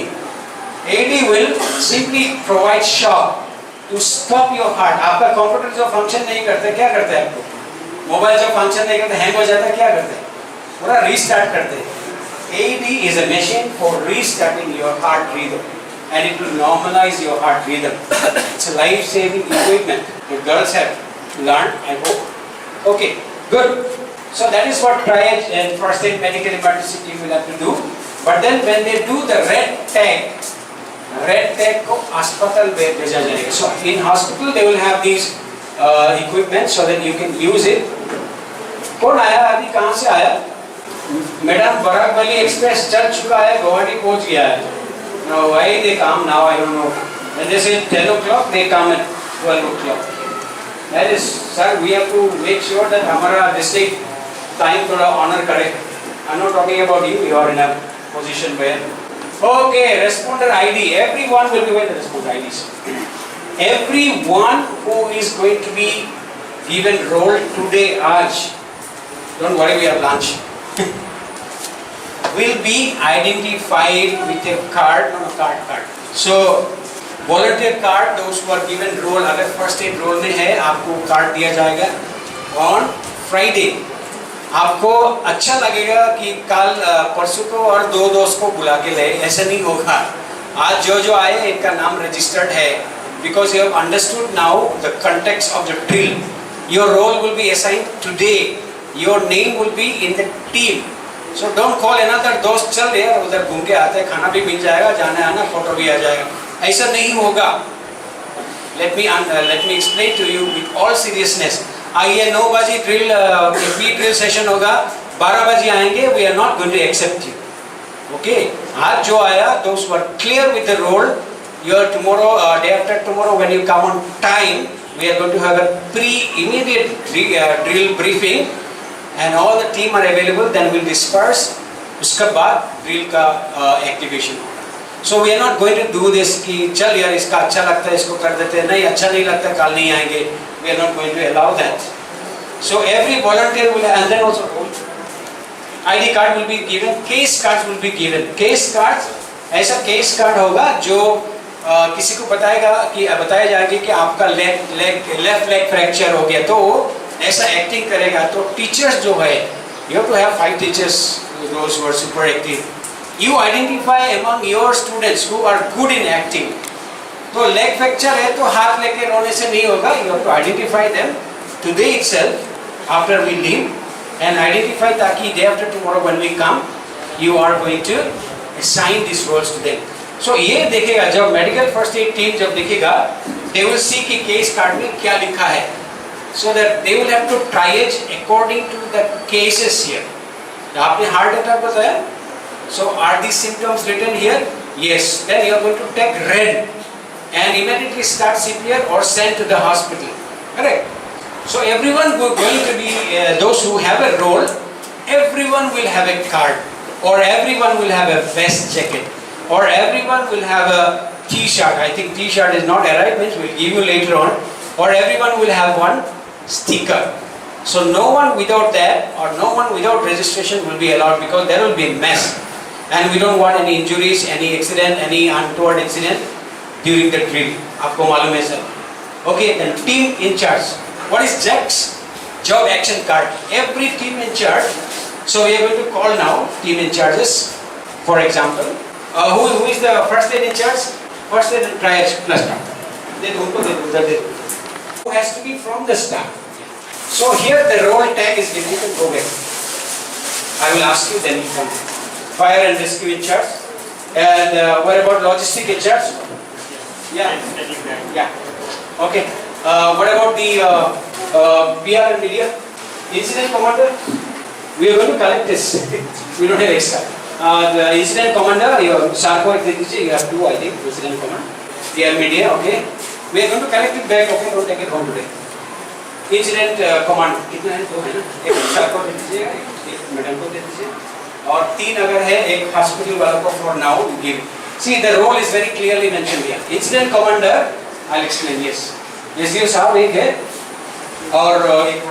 AD will simply provide shock to stop your heart. आपका कंप्यूटर जो फंक्शन नहीं करते क्या करते हैं आपको, मोबाइल जो फंक्शन नहीं करते हैंग हो जाता है क्या करते हैं, पूरा रीस्टार्ट करते हैं। AD is a machine for restarting your heart rhythm and it will normalize your heart rhythm. It's a life-saving equipment. The girls have learned, I hope. Okay, good. So that is what triage and first aid medical emergency team will have to do. But then when they do the red tag को अस्पताल में भेजा जाएगा. So in hospital they will have these equipment so that you can use it. कौन आया अभी, कहाँ से आया? मैडम बराकबली एक्सप्रेस चल चुका है, गुवाहाटी पहुंच गया है. Now why they come now I don't know. When they say 10 o'clock they come at 12 o'clock. That is, sir, we have to make sure that हमारा district time थोड़ा honor करे. I'm not talking about you. You are in a position where. Okay, responder ID. Everyone will be with the responder IDs. Everyone who is going to be given role today, Aj, don't worry, we have lunch. Will be identified with a card, no card. So, volunteer card, those who are given role, अगर first aid role में है, आपको card दिया जाएगा. On Friday, आपको अच्छा लगेगा कि कल परसों को और 2 दोस्त को बुला के ले, ऐसा नहीं होगा. आज जो आए इनका नाम रजिस्टर्ड है, because you have understood now the context of the drill. Your role will be assigned today. Your name will be in the team. So don't call another दोस्त चल रहे हैं उधर घूम के आते हैं, खाना भी मिल जाएगा, जाना आना फोटो भी आ जाएगा, ऐसा नहीं होगा. Let me explain to you with all seriousness. आइए 9 बजे ड्रिल पी ड्रिल सेशन होगा, 12 बजे आएंगे, we are not going to accept you. Okay? आज जो आया, those who are clear with the role, your tomorrow, day after tomorrow when you come on time, we are going to have a immediate drill briefing and all the team are available, then we'll disperse. उसके बाद drill का activation. So we are not going to do this कि चल यार इसका अच्छा लगता है इसको कर देते हैं, नहीं अच्छा नहीं लगता कल नहीं आएंगे. We are not going to allow that. So every volunteer will, and then also ID card will be given, case cards will be given. Case cards, ऐसा case card होगा जो किसी को बताया जाएगा कि आपका लेफ्ट लेग फ्रैक्चर हो गया, तो ऐसा एक्टिंग करेगा. तो टीचर्स जो है, you have to have 5 teachers, those who are super active. You identify among your students who are good in acting. तो लेग फ्रैक्चर है तो हाथ लेके रोने से नहीं होगा. You have to identify them today itself after we leave and identify ताकि day after tomorrow when we come you are going to assign these roles to them. So ये देखेगा जब मेडिकल फर्स्ट एड टीम जब देखेगा, they will see कि case card में क्या लिखा है, so that they will have to triage according to the cases here. आपने हार्ट अटैक बताया, so are these symptoms written here? Yes. Then you are going to take red and immediately start CPR or send to the hospital. Correct? So everyone going to be those who have a role, everyone will have a card, or everyone will have a vest jacket, or everyone will have a T-shirt. I think T-shirt is not arrived, means we'll give you later on. Or everyone will have one sticker. So no one without that or no one without registration will be allowed, because there will be a mess. And we don't want any injuries, any accident, any untoward incident during the drill. आपको मालूम है sir. Okay, then team in charge. What is JAC's? Job action card. Every team in charge. So we are going to call now team in charges. For example, who is the first aid in charge? First aid and triage plus doctor. Who has to be from the staff. So here the role tag is given. You can go back. I will ask you, then you come. Fire and rescue in charge. And what about logistic in charge? Yeah. Okay. What about the PR and media? Incident commander? We are going to collect this. We don't have extra. The incident commander, your Sarko, you have 2, I think, incident command. PR media, okay. We are going to collect it back, okay, don't take it home today. Incident command, कितना है? 2 है ना? एक Sarko दे दीजिए, एक madam को दे दीजिए. और 3 अगर है एक हॉस्पिटल वालों को for now give. See, the role is very clearly mentioned here. Incident commander, I'll explain. Yes, SDO साहब एक है और एक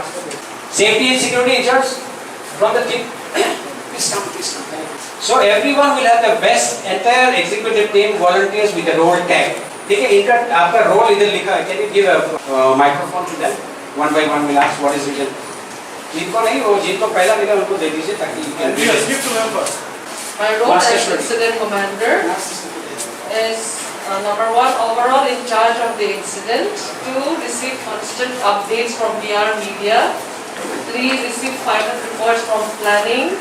safety and security in charge from the team. Please come. So everyone will have the best entire executive team volunteers with a role tag. ठीक है, इनका आपका role इधर लिखा है. Can you give a microphone to them? One by one will ask what is written. जिनको नहीं वो जिनको पहला मिला उनको दे दीजिए ताकि My role as incident commander is number 1, overall in charge of the incident. 2, receive constant updates from PR media. 3, receive final reports from planning,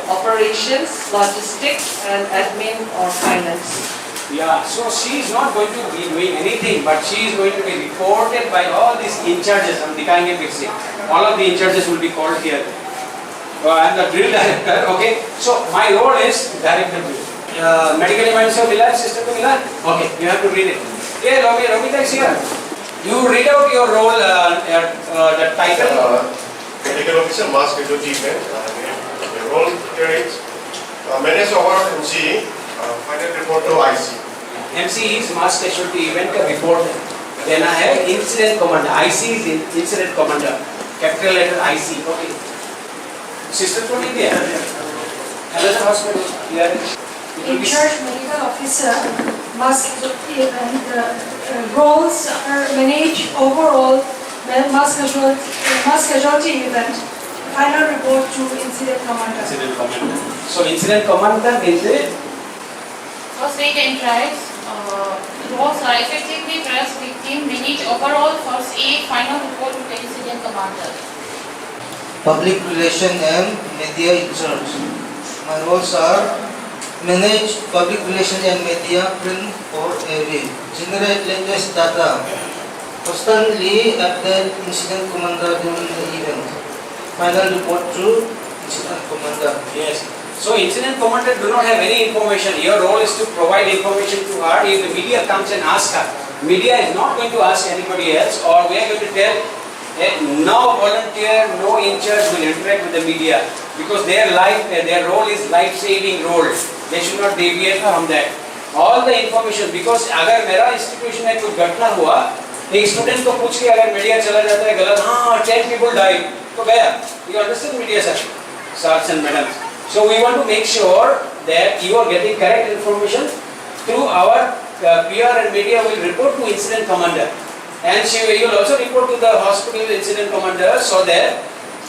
operations, logistics, and admin or finance. Yeah, so she is not going to be doing anything, but she is going to be reported by all these in charges. हम दिखाएंगे फिर से. All of the in charges will be called here. I am the drill director. Okay, so my role is direct the drill. Medical emergency मिला है, system को मिला है. Okay, you have to read it. Yeah, Robita is here. You read out your role, the title. Medical officer, mass casualty event. The role here is manage our MC, final report to IC. MC is mass casualty event का report देना है. Incident commander, IC is incident commander. Capital letter IC. Okay. System को नहीं दिया. Another hospital here. In charge medical officer mass casualty event roles are manage overall mass casualty event. Final report to incident commander. Incident commander. So incident commander is it? First aid and trials. Roles are effectively trust victim, manage overall first aid, final report to the incident commander. Public relation and media in charge. My roles are manage public relation and media, print or AV, generate latest data, constantly update incident commander during the event, final report to incident commander. Yes. So incident commander do not have any information. Your role is to provide information to her. If the media comes and asks her, media is not going to ask anybody else, or we are going to tell no volunteer, no in charge will interact with the media because their role is life-saving role. They should not deviate from that. All the information, because अगर मेरा institution में कुछ घटना हुआ, एक student को पूछ के अगर media चला जाता है गलत, हाँ 10 people died, तो गया. You understand media sir, sirs and madams. So we want to make sure that you are getting correct information through our PR and media will report to incident commander. And she will also report to the hospital incident commander so that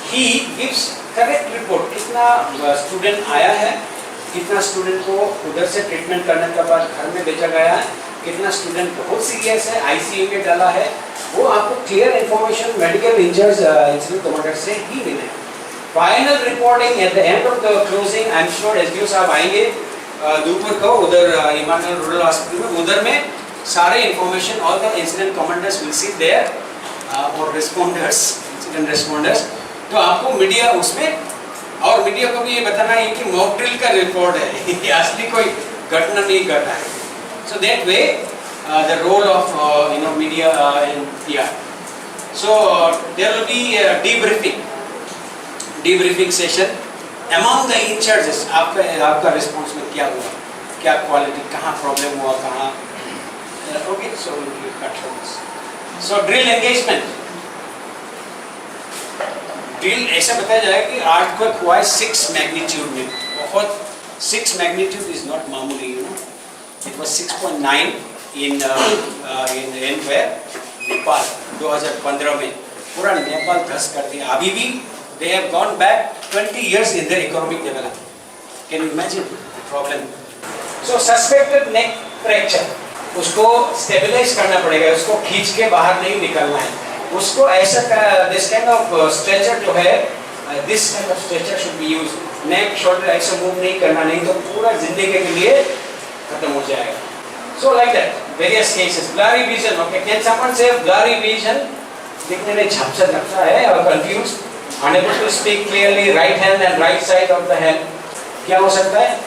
he gives correct report. कितना student आया है, कितना student को उधर से treatment करने के बाद घर में भेजा गया है, कितना student बहुत serious है, ICU में डाला है, वो आपको clear information medical in-charge incident commander से ही मिले. Final reporting at the end of the closing, I am sure SDO साहब आएंगे दोपहर को उधर इमानुएल रूरल हॉस्पिटल में, उधर में सारे information, all the incident commanders will sit there or responders, incident responders. तो आपको मीडिया उसमें और मीडिया को भी ये बताना है कि मॉक ड्रिल का रिपोर्ट है, ये असली कोई घटना नहीं घटा है. So that way the role of media and PR. So there will be a debriefing session among the in charges. आपका response में क्या हुआ, क्या quality, कहाँ problem हुआ, कहाँ. Okay, so we will cut short this. So drill engagement. Drill ऐसा बताया जाएगा कि earthquake हुआ है 6 magnitude में. बहुत 6 magnitude is not मामूली, you know. It was 6.9 in where Nepal 2015 में पूरा नेपाल धस कर दिया. अभी भी they have gone back 20 years in their economic development. Can you imagine the problem? So suspected neck fracture. उसको स्टेबलाइज करना पड़ेगा, उसको खींच के बाहर नहीं निकलना है, उसको ऐसा दिस काइंड ऑफ स्ट्रेचर जो है, this kind of stretcher should be used. Neck shoulder ऐसे मूव नहीं करना, नहीं तो पूरा जिंदगी के लिए खत्म हो जाएगा. So like that various cases. Blurry vision. Okay, can someone say blurry vision? दिखने में झपसा झपसा है और confuse, unable to speak clearly, right hand and right side of the hand. क्या हो सकता है?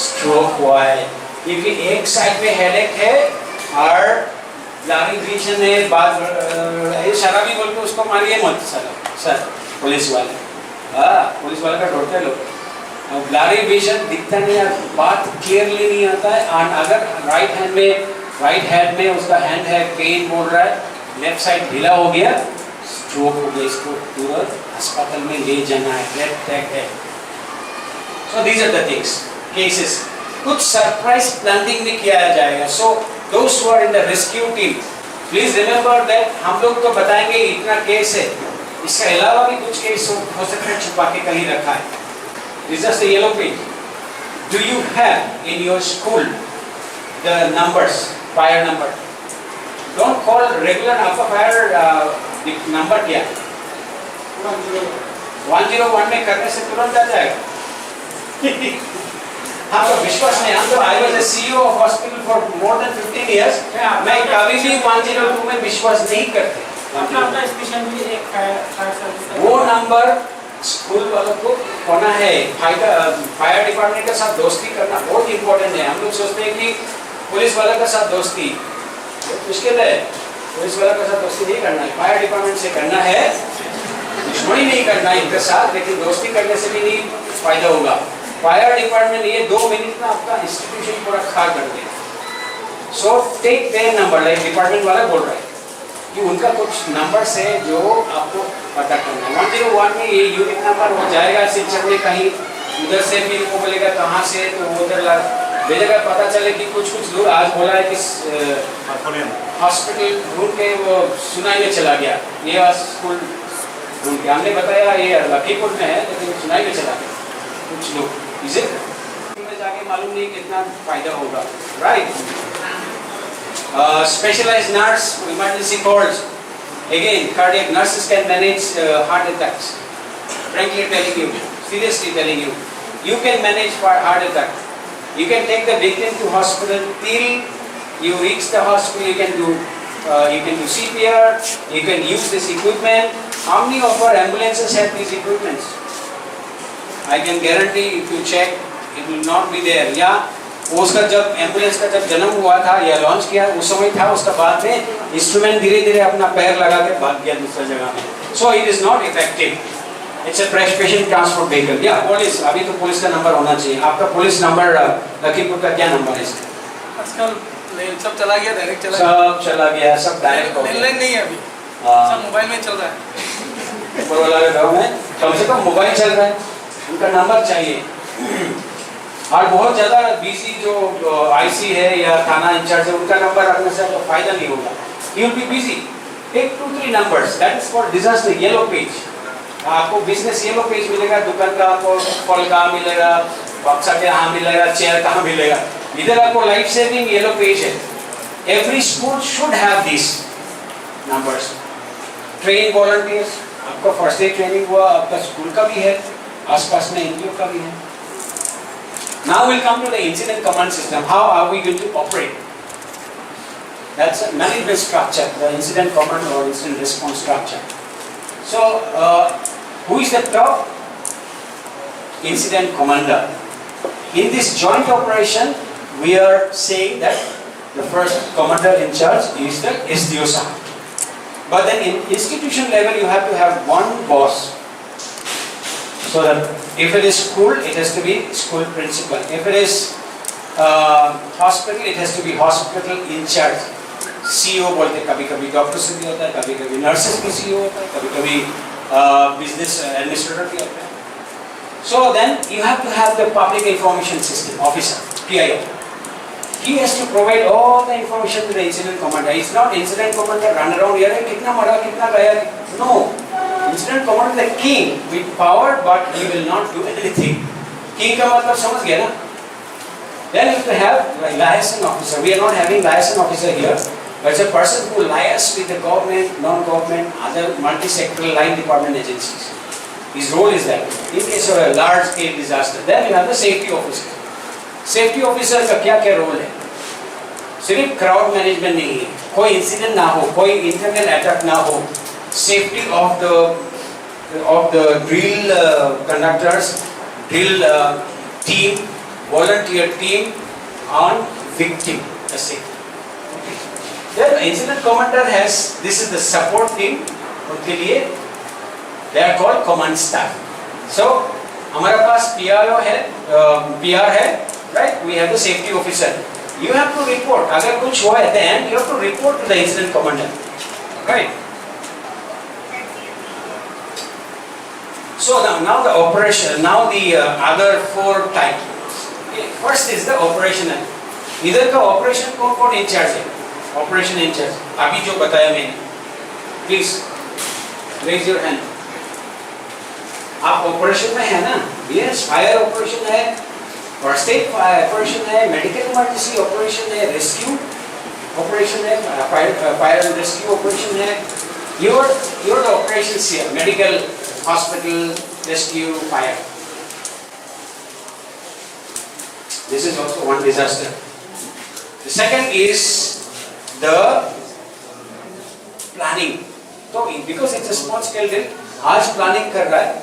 स्ट्रोक हुआ है. क्योंकि एक साइड में हेडेक है और ब्लरी विजन है. बात शराबी बोल के उसको मारिए मत सर पुलिस वाले. पुलिस वाले का डरते हैं लोग। ब्लरी विजन, दिखता नहीं है, बात क्लियरली नहीं आता है। और अगर राइट हैंड में उसका हैंड है, पेन बोल रहा है, लेफ्ट साइड ढीला हो गया, स्ट्रोक हो गया, इसको तुरंत अस्पताल में ले जाना है, ब्लड अटैक है। So these are the things, cases. कुछ सरप्राइज प्लानिंग में किया जाएगा। सो दोस्त who are in the rescue team, please remember that हम लोग तो बताएंगे इतना केस है, इसके अलावा भी कुछ केस हो सकता है छुपा के कहीं रखा है। This is just a yellow page. Do you have in your school the numbers, fire number? Don't call regular आपका fire number क्या? 101 में करने से तुरंत आ जाएगा। हाँ तो विश्वास नहीं, हम तो I was a CEO of hospital for more than 15 years. मैं कभी भी 102 में विश्वास नहीं करते। अपना स्पेशल भी एक फायर सर्विस। वो नंबर स्कूल वालों को होना है। फायर डिपार्टमेंट के साथ दोस्ती करना बहुत इंपॉर्टेंट है। हम लोग सोचते हैं कि पुलिस वालों के साथ दोस्ती बहुत मुश्किल है। पुलिस वालों के साथ दोस्ती नहीं करना है, फायर डिपार्टमेंट से करना है। दुश्मनी नहीं करना है इनके साथ, लेकिन दोस्ती करने से भी नहीं फायदा होगा। फायर डिपार्टमेंट ये 2 मिनट में आपका इंस्टीट्यूशन पूरा खार कर देगा। So take their number, like department वाला बोल रहा है कि उनका कुछ नंबर्स है जो आपको पता करना है। 101 में ये यूनिक नंबर हो जाएगा, सिलचर में कहीं उधर से भी वो बोलेगा कहाँ से, तो वो उधर भेजेगा। पता चले कि कुछ दूर आज बोला है कि हॉस्पिटल ढूंढ के वो सुनाई में चला गया, ये स्कूल ढूंढ के हमने बताया ये लखीपुर में है, लेकिन सुनाई में चला गया कुछ लोग। इसे जाके मालूम नहीं कितना फायदा होगा, right. Specialized nurse, emergency calls. Again, cardiac nurses can manage heart attacks. Frankly telling you, seriously telling you, you can manage heart attack. You can take the victim to hospital till you reach the hospital. You can do CPR. You can use this equipment. How many of our ambulances have these equipments? I can guarantee if you check, it will not be there. Yeah. उसका जब ambulance का जब जन्म हुआ था या launch किया उस समय था, उसका बाद में इंस्ट्रूमेंट धीरे धीरे अपना पैर लगा के भाग गया दूसरा जगह में। So it is not effective, it's a patient transport vehicle. या पुलिस, अभी तो पुलिस का नंबर होना चाहिए। आपका पुलिस नंबर लखीपुर का क्या नंबर है? आजकल सब चला गया, डायरेक्ट चला गया, सब डायरेक्ट हो गया। लैंडलाइन नहीं है अभी, सब मोबाइल में चल रहा है। ऊपर वाला गाँव में कम से कम मोबाइल चल रहा है, उनका नंबर चाहिए। और बहुत ज़्यादा बीसी जो आईसी है या थाना इंचार्ज है, उनका नंबर रखने से आपको फायदा नहीं होगा। You will be busy. Take 2-3 numbers, that is for disaster. Yellow page, आपको बिजनेस येलो पेज मिलेगा। दुकान का आपको फल कहाँ मिलेगा, बक्सा कहाँ मिलेगा, चेयर कहाँ मिलेगा, इधर आपको लाइफ सेविंग येलो पेज है। Every school should have this numbers. Train volunteers, आपका फर्स्ट एड ट्रेनिंग हुआ, आपका स्कूल का भी है, आसपास में एनजीओ का भी है। Now we'll come to the incident command system. How are we going to operate? That's a management structure, the incident command or incident response structure. So, who is the top? Incident commander. In this joint operation, we are saying that the first commander in charge is the SDO sahab. But then in institution level, you have to have one boss. So that if it is school, it has to be school principal. If it is hospital, it has to be hospital in charge. CEO बोलते हैं, कभी-कभी doctor से भी होता है, कभी-कभी nurses भी CEO होता है, कभी-कभी बिजनेस एडमिनिस्ट्रेटर भी होता है। So then you have to have the public information system officer, PIO. He has to provide all the information to the incident commander. It's not incident commander run around here, कितना मरा, कितना गया, no. Incident commander is the king with power, but he will not do anything. King का मतलब समझ गया ना? Then you have to have liaison officer. We are not having liaison officer here, but it's a person who liaises with the government, non-government, other multi-sectoral line department agencies. His role is that. In case of a large-scale disaster, then you have the safety officer. Safety officer का क्या role है? सिर्फ crowd management नहीं है, कोई incident ना हो, कोई इंटरनल अटैक ना हो, safety of the drill conductors, drill team, volunteer team on victim. That's it. Okay. Then incident commander has, this is the support team उनके लिए, they are called command staff. So हमारे पास PRO है, PR है, right? We have the safety officer. You have to report. अगर कुछ हुआ at the end, you have to report to the incident commander, right? So now the operation, now the other 4 types. Okay. First is the operational. इधर का operation कौन incharge है? Operation incharge. अभी जो बताया मैंने. Please raise your hand. आप operation में है ना? Yes, फायर ऑपरेशन है, फर्स्ट एड ऑपरेशन है, मेडिकल इमरजेंसी ऑपरेशन है, रेस्क्यू ऑपरेशन है, फायर एंड रेस्क्यू ऑपरेशन है. Your operations here, medical, hospital, rescue, fire. This is also one disaster. The second is the planning. So because it's a small scale drill, आज planning कर रहा है.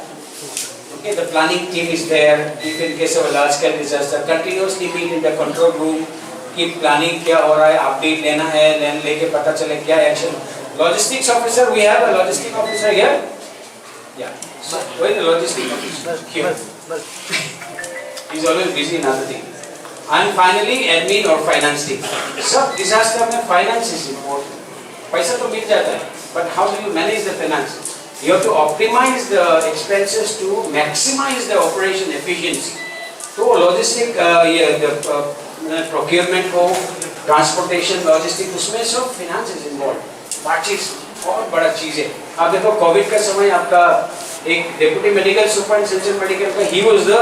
Okay, the planning team is there. If in case of a large scale disaster, continuously meet in the control room. Keep planning क्या हो रहा है, update लेना है, लेके पता चले क्या action. Logistics officer, we have a logistics officer here. Yeah. So where is the logistics officer? Here. He's always busy in other things. And finally, admin or finance team. सब disaster में finance is important. पैसा तो मिल जाता है, but how do you manage the finance? You have to optimize the expenses to maximize the operation efficiency. So logistic, procurement हो, transportation, logistics, उसमें सब finance is involved. Purchase बहुत बड़ा चीज है. आप देखो कोविड का समय आपका एक deputy medical superintendent medical का, he was the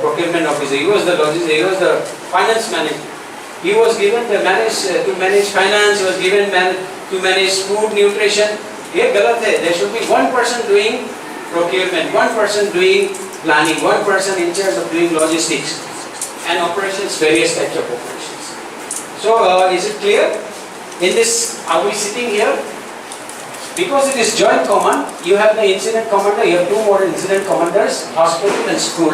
procurement officer, he was the logistics, he was the finance manager. He was given to manage finance, he was given to manage food, nutrition. ये गलत है. There should be one person doing procurement, one person doing planning, one person in charge of doing logistics and operations, various types of operations. So is it clear? In this, are we sitting here? Because it is joint command, you have the incident commander, you have 2 more incident commanders, hospital and school.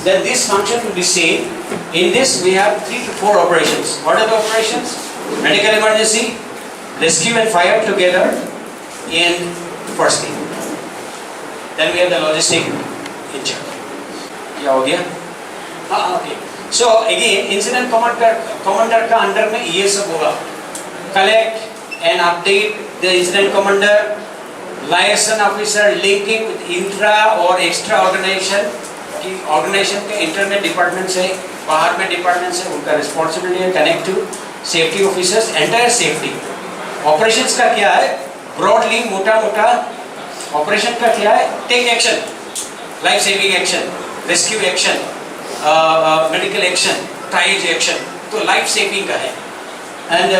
Then this function will be same. In this we have 3 to 4 operations. What are the operations? Medical emergency, rescue and fire together in first aid. Then we have the logistic in charge. क्या हो गया? हाँ, okay. So again, incident commander का under में ये सब होगा. Collect and update the incident commander, liaison officer linking with intra or extra organization. कि organization के इंटरनेट डिपार्टमेंट से, बाहर में डिपार्टमेंट से उनका रिस्पॉन्सिबिलिटी है. Connect to safety officers, entire safety. Operations का क्या है? ब्रॉडली मोटा ऑपरेशन का क्या है? Take action, life saving action, rescue action, medical action, triage action. तो लाइफ सेविंग का है. And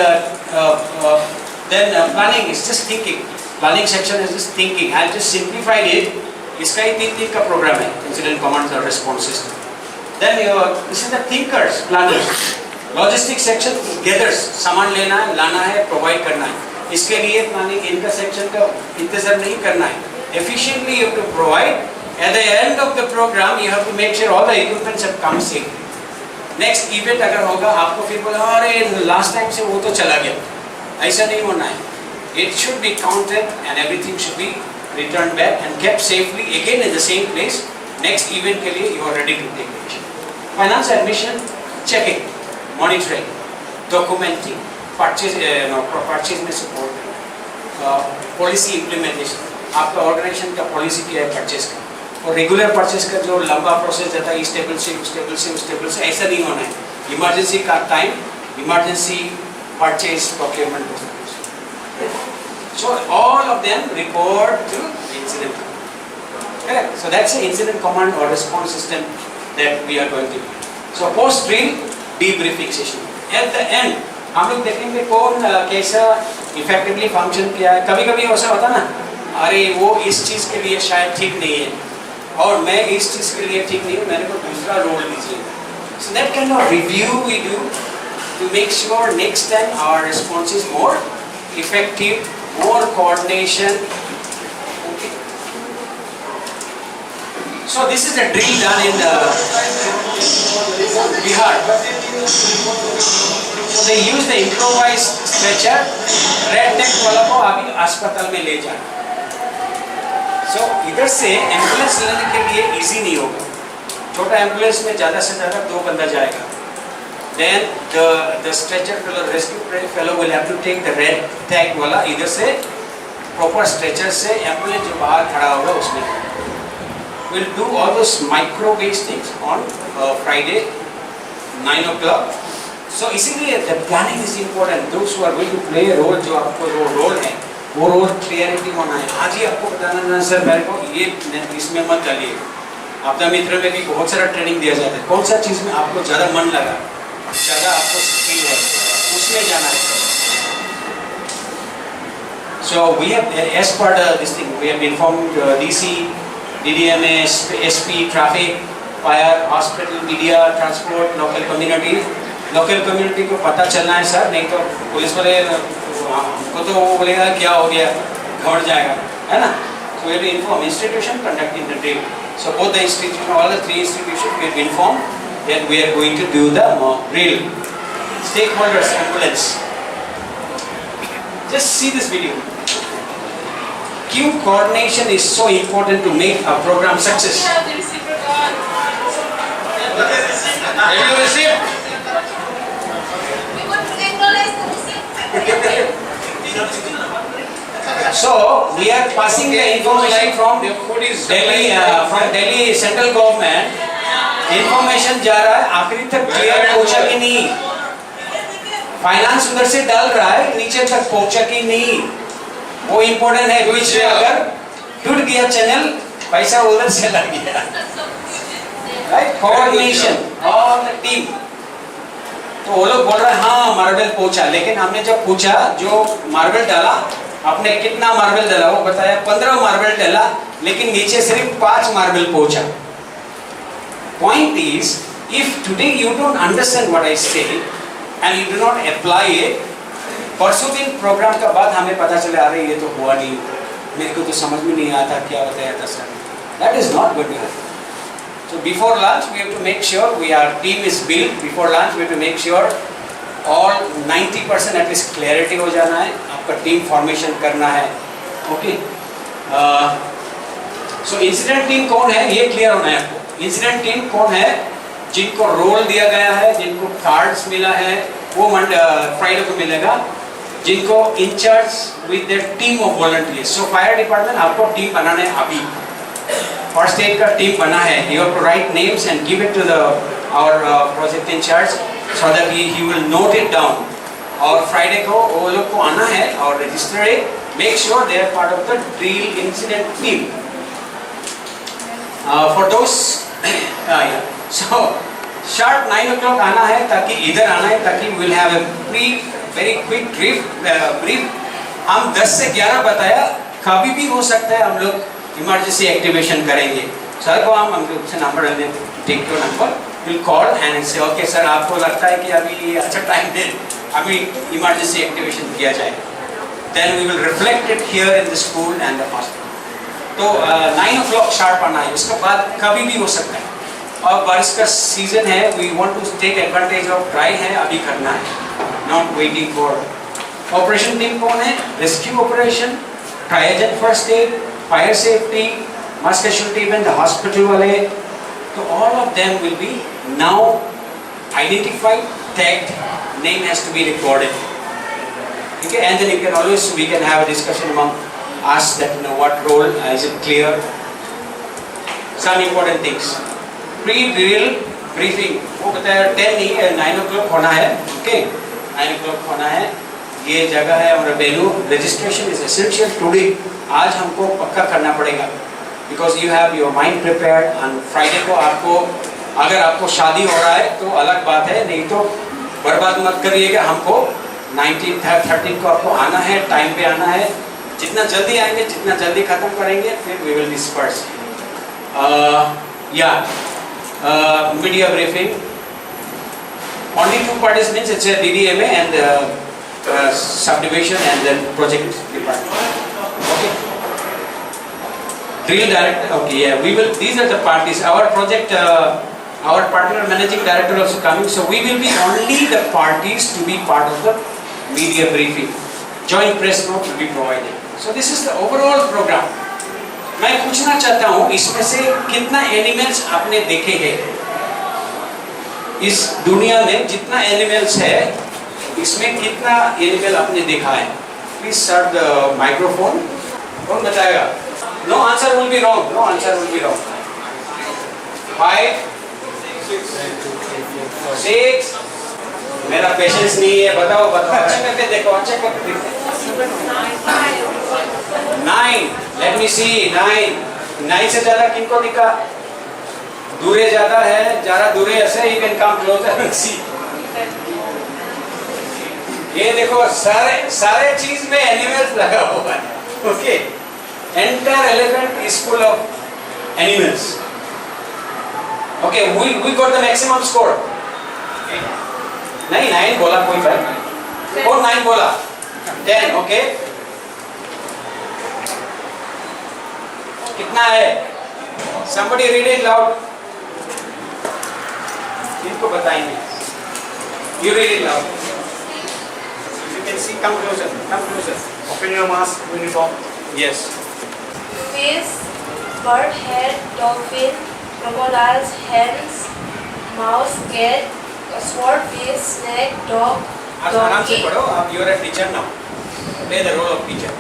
then planning is just thinking. Planning section is just thinking. I'll just simplify it. इसका ही 3 का प्रोग्राम है, इंसिडेंट कमांड और response system. Then this is the thinkers, planners. Logistics section gathers, सामान लेना है, लाना है, प्रोवाइड करना है. इसके लिए प्लानिंग इनका सेक्शन का इंतजार नहीं करना है. Efficiently you have to provide. At the end of the program you have to make sure all the equipments have come safe. Next event अगर होगा आपको फिर बोला अरे लास्ट टाइम से वो तो चला गया. ऐसा नहीं होना है. It should be counted and everything should be returned back and kept safely again in the same place. Next event के लिए you are ready to take action. Finance admission, checking, monitoring, documenting, purchase में support, policy implementation. आपका organisation का policy क्या है purchase का, और regular purchase का जो लंबा प्रोसेस जाता है इस टेबल से उस टेबल से उस टेबल से, ऐसा नहीं होना है. इमरजेंसी का time, emergency purchase, procurement. So all of them report to incident command. Correct? So that's the incident command or response system that we are going to do. So post drill debriefing session. At the end हम लोग देखेंगे कौन कैसा effectively function किया है. कभी-कभी ऐसा होता ना, अरे वो इस चीज के लिए शायद ठीक नहीं है और मैं इस चीज के लिए ठीक नहीं हूँ, मेरे को दूसरा रोल दीजिए. So that kind of review we do to make sure next time our response is more effective, more coordination. Okay. So this is a drill done in Bihar. So they use the improvised stretcher. Red tech वाला को अभी अस्पताल में ले जाना. So इधर से ambulance लेने के लिए इजी नहीं होगा. छोटा एम्बुलेंस में ज़्यादा से ज़्यादा 2 बंदा जाएगा. Then the stretcher fellow, rescue fellow will have to take the red tag वाला इधर से proper stretcher से एम्बुलेंस जो बाहर खड़ा होगा उसमें. We'll do all those micro based things on Friday 9 o'clock. So इसीलिए the planning is important. Those who are going to play a role, जो आपको रोल है वो रोल क्लियरिटी होना है. आज ही आपको बताना है सर मेरे को ये इसमें मत डालिए. आपदा मित्र में भी बहुत सारा ट्रेनिंग दिया जाता है. कौन सा चीज़ में आपको ज़्यादा मन लगा, ज़्यादा आपको स्किल है, उसमें जाना है. So we have, as per this thing, we have informed DC, DDMA, SP, traffic, fire, hospital, media, transport, local community. Local community को पता चलना है सर, नहीं तो पुलिस वाले को तो वो बोलेगा क्या हो गया, घबरा जाएगा, है ना. So we have to inform institution conducting the drill. So both the institution, all the 3 institutions, we have informed that we are going to do the drill. Stakeholders, ambulance. Just see this video. Team coordination is so important to make a program success. Have you received? So we are passing the information from Delhi, central government. Information जा रहा है, आखिरी तक clear पहुंचा कि नहीं. Finance उधर से डाल रहा है, नीचे तक पहुंचा कि नहीं, वो इम्पोर्टेंट है. बीच में अगर टूट गया चैनल, पैसा उधर से लग गया. Right? Coordination, all the team. तो वो लोग बोल रहे हैं हाँ मार्बल पहुंचा, लेकिन हमने जब पूछा जो मार्बल डाला आपने कितना मार्बल डाला, वो बताया 15 मार्बल डाला, लेकिन नीचे सिर्फ 5 मार्बल पहुंचा. Point is, if today you don't understand what I say and you do not apply it, परसों दिन प्रोग्राम का बाद हमें पता चले आ रही ये तो हुआ नहीं, मेरे को तो समझ में नहीं आता क्या बताया था sir. That is not good enough. So before lunch we have to make sure our team is built. Before lunch we have to make sure all 90% at least clarity हो जाना है, आपका team formation करना है. Okay. So incident team कौन है ये clear होना है आपको. Incident team कौन है, जिनको रोल दिया गया है, जिनको कार्ड्स मिला है, वो फ्राइडे को मिलेगा, जिनको incharge with their team of volunteers. So fire department आपको टीम बनाना है. अभी फर्स्ट एड का टीम बना है. You have to write names and give it to the our project incharge so that he will note it down. और Friday को वो लोग को आना है और register it. Make sure they are part of the drill incident team. For those so sharp 9 o'clock आना है, ताकि इधर आना है, ताकि we will have a very quick brief. हम 10 से 11 बताया, कभी भी हो सकता है हम लोग इमरजेंसी एक्टिवेशन करेंगे. सर को हम लोग से नंबर डाल दें, take your number, will call and say okay sir आपको लगता है कि अभी अच्छा टाइम है, अभी इमरजेंसी एक्टिवेशन किया जाए. Then we will reflect it here in the school and the hospital. तो 9 o'clock शार्प आना है. उसके बाद कभी भी हो सकता है. और बारिश का सीजन है, we want to take advantage of dry है, अभी करना है, not waiting for. Operation team कौन है? Rescue operation, triage first aid, fire safety, mass casualty event, hospital वाले. तो all of them will be now identified, tagged, name has to be recorded. ठीक है, and then you can always we can have a discussion among us that no what role is it clear. Some important things. Pre-drill briefing वो बताया 9 o'clock होना है. Okay, 9 o'clock होना है. ये जगह है हमारा बेलू. Registration is essential today. आज हमको पक्का करना पड़ेगा because you have your mind prepared. On Friday को आपको अगर आपको शादी हो रहा है तो अलग बात है, नहीं तो बर्बाद मत करिएगा. हमको 19th 13th को आपको आना है, टाइम पे आना है. जितना जल्दी आएंगे, जितना जल्दी खत्म करेंगे, फिर we will disperse. Media briefing. Only 2 parties means it's a DDMA and subdivision and then project department. Okay. Drill director. Okay, yeah. We will. These are the parties. Our project, our particular managing director also coming. So we will be only the parties to be part of the media briefing. Joint press note will be provided. So this is the overall program. मैं पूछना चाहता हूँ इसमें से कितना animals आपने देखे हैं? इस दुनिया में जितना एनिमल्स है इसमें कितना एनिमल आपने देखा है? Please serve the microphone. कौन बताएगा? No answer will be wrong. No answer will be wrong. 5 6. मेरा पेशेंस नहीं है. बताओ बताओ. अच्छे करके देखो. अच्छे करके देखो. 9. लेट मी सी. 9 से ज्यादा किनको दिखा? दूरे ज्यादा है. ज्यादा दूरे ऐसे you can come closer and see. ये देखो सारे चीज में एनिमल्स लगा हुआ है. Okay. Entire elephant is full of animals. Okay. We got the maximum score. नहीं 9 बोला कोई बात. और 9 बोला. 10. ओके. कितना है? Somebody read it loud. इनको बताएंगे. You read it loud. You can see. Come closer. Come closer. Open your mask, uniform. Yes. Fish, bird head, dolphin, crocodiles, hens, mouse, cat, swordfish, snake, dog, आप आराम से donkey. पढ़ो. आप you are a teacher now. Play the role of teacher.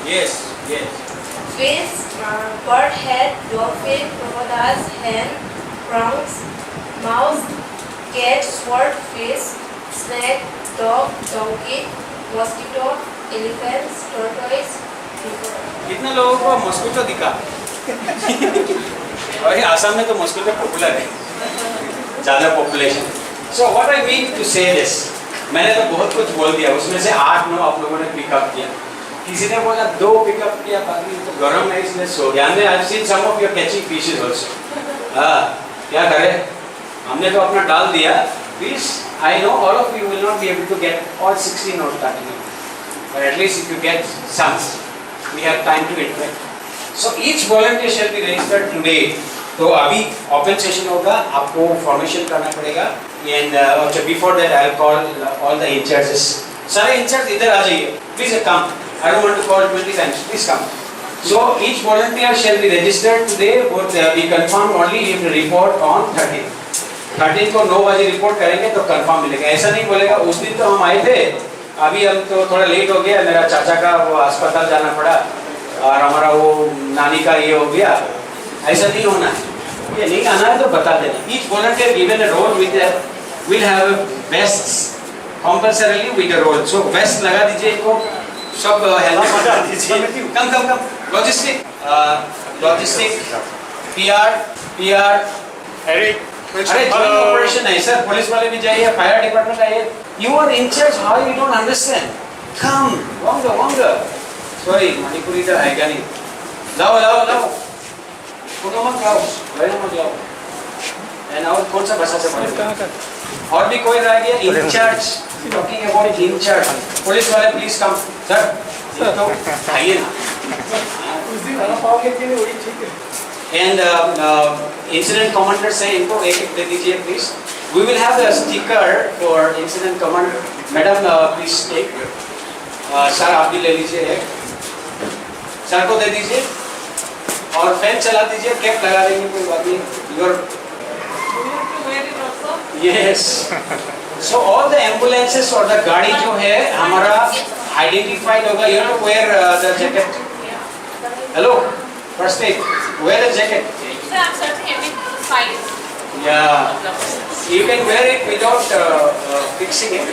Yes. Yes. Fish, bird head, dolphin, crocodiles, hen, prawns, mouse, cat, swordfish, snake, dog, donkey, mosquito, elephants, tortoise, beaver. कितने लोगों को मस्कुटो दिखा? और आसाम में तो मस्कुटो पॉपुलर है. ज़्यादा population. So what I mean to say this, मैंने तो बहुत कुछ बोल दिया. उसमें से 8-9 आप लोगों ने पिकअप किया. किसी ने बोला 2 पिकअप किया. बाकी तो गर्म है इसलिए सो गया. I have seen some of you catching fishes also. क्या करें? हमने तो अपना डाल दिया. Please, I know all of you will not be able to get all 16 or 30. But at least if you get some, we have time to interact. So each volunteer shall be registered today. तो अभी open session होगा. आपको formation करना पड़ेगा. And before that I'll call all the in-charges. सारे in-charge इधर आ जाइए. Please come. I don't want to call 20 times. Please come. So each volunteer shall be registered today. Would be confirmed only if the report on 13. 13 को 9 बजे report करेंगे तो confirm मिलेगा. ऐसा नहीं बोलेगा उस दिन तो हम आए थे, अभी हम तो थोड़ा लेट हो गया, मेरा चाचा का वो अस्पताल जाना पड़ा और हमारा वो नानी का ये हो गया. ऐसा नहीं होना है. ये नहीं आना है तो बता देना. Each volunteer given a role will have a vest compulsorily with a role. So vest लगा दीजिए इनको. सब हेलमेट लगा दीजिए. कम लॉजिस्टिक PR अरे जॉइंट ऑपरेशन है सर. पुलिस वाले भी जाइए, फायर डिपार्टमेंट आइए. You are incharge. How you don't understand? Come. वांगा सॉरी मणिपुरी तो है क्या नहीं. लाओ कोनो मत लाओ. एंड और कौन सा भाषा से बोलेंगे? और भी कोई रह गया? Incharge. Talking about incharge. Police वाले प्लीज कम. सर तो आइए ना. उस दिन खाना पाओगे कि नहीं वही ठीक है. And incident commanders से इनको एक दे दीजिए please. We will have a sticker for incident commander. Madam please take. Sir आप भी ले लीजिए एक. सर को दे दीजिए और फैन चला दीजिए. कैप लगा देंगे कोई बात नहीं. Your yes. So all the ambulances और the गाड़ी जो है हमारा identified होगा. You know wear the jacket. Hello. First aid. Wear the jacket. Sir, I'm searching every size. Yeah. You can wear it without fixing it.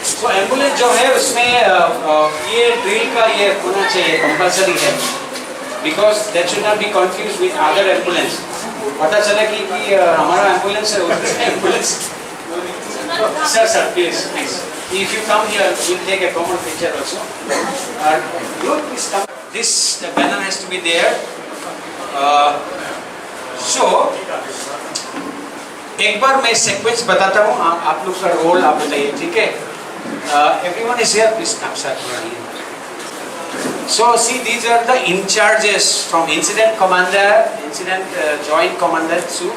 So ambulance जो है उसमें ये drill का ये होना चाहिए compulsory है. Because that should not be confused with other ambulance. पता चला कि हमारा ambulance है उसमें ambulance. Sir, please. If you come here, we'll take a common picture also. You please come. This banner has to be there. So एक बार मैं sequence बताता हूँ. आप लोग का रोल आप बताइए. ठीक है? Everyone is here. Please come, sir. So see, these are the in charges from incident commander, incident joint commander to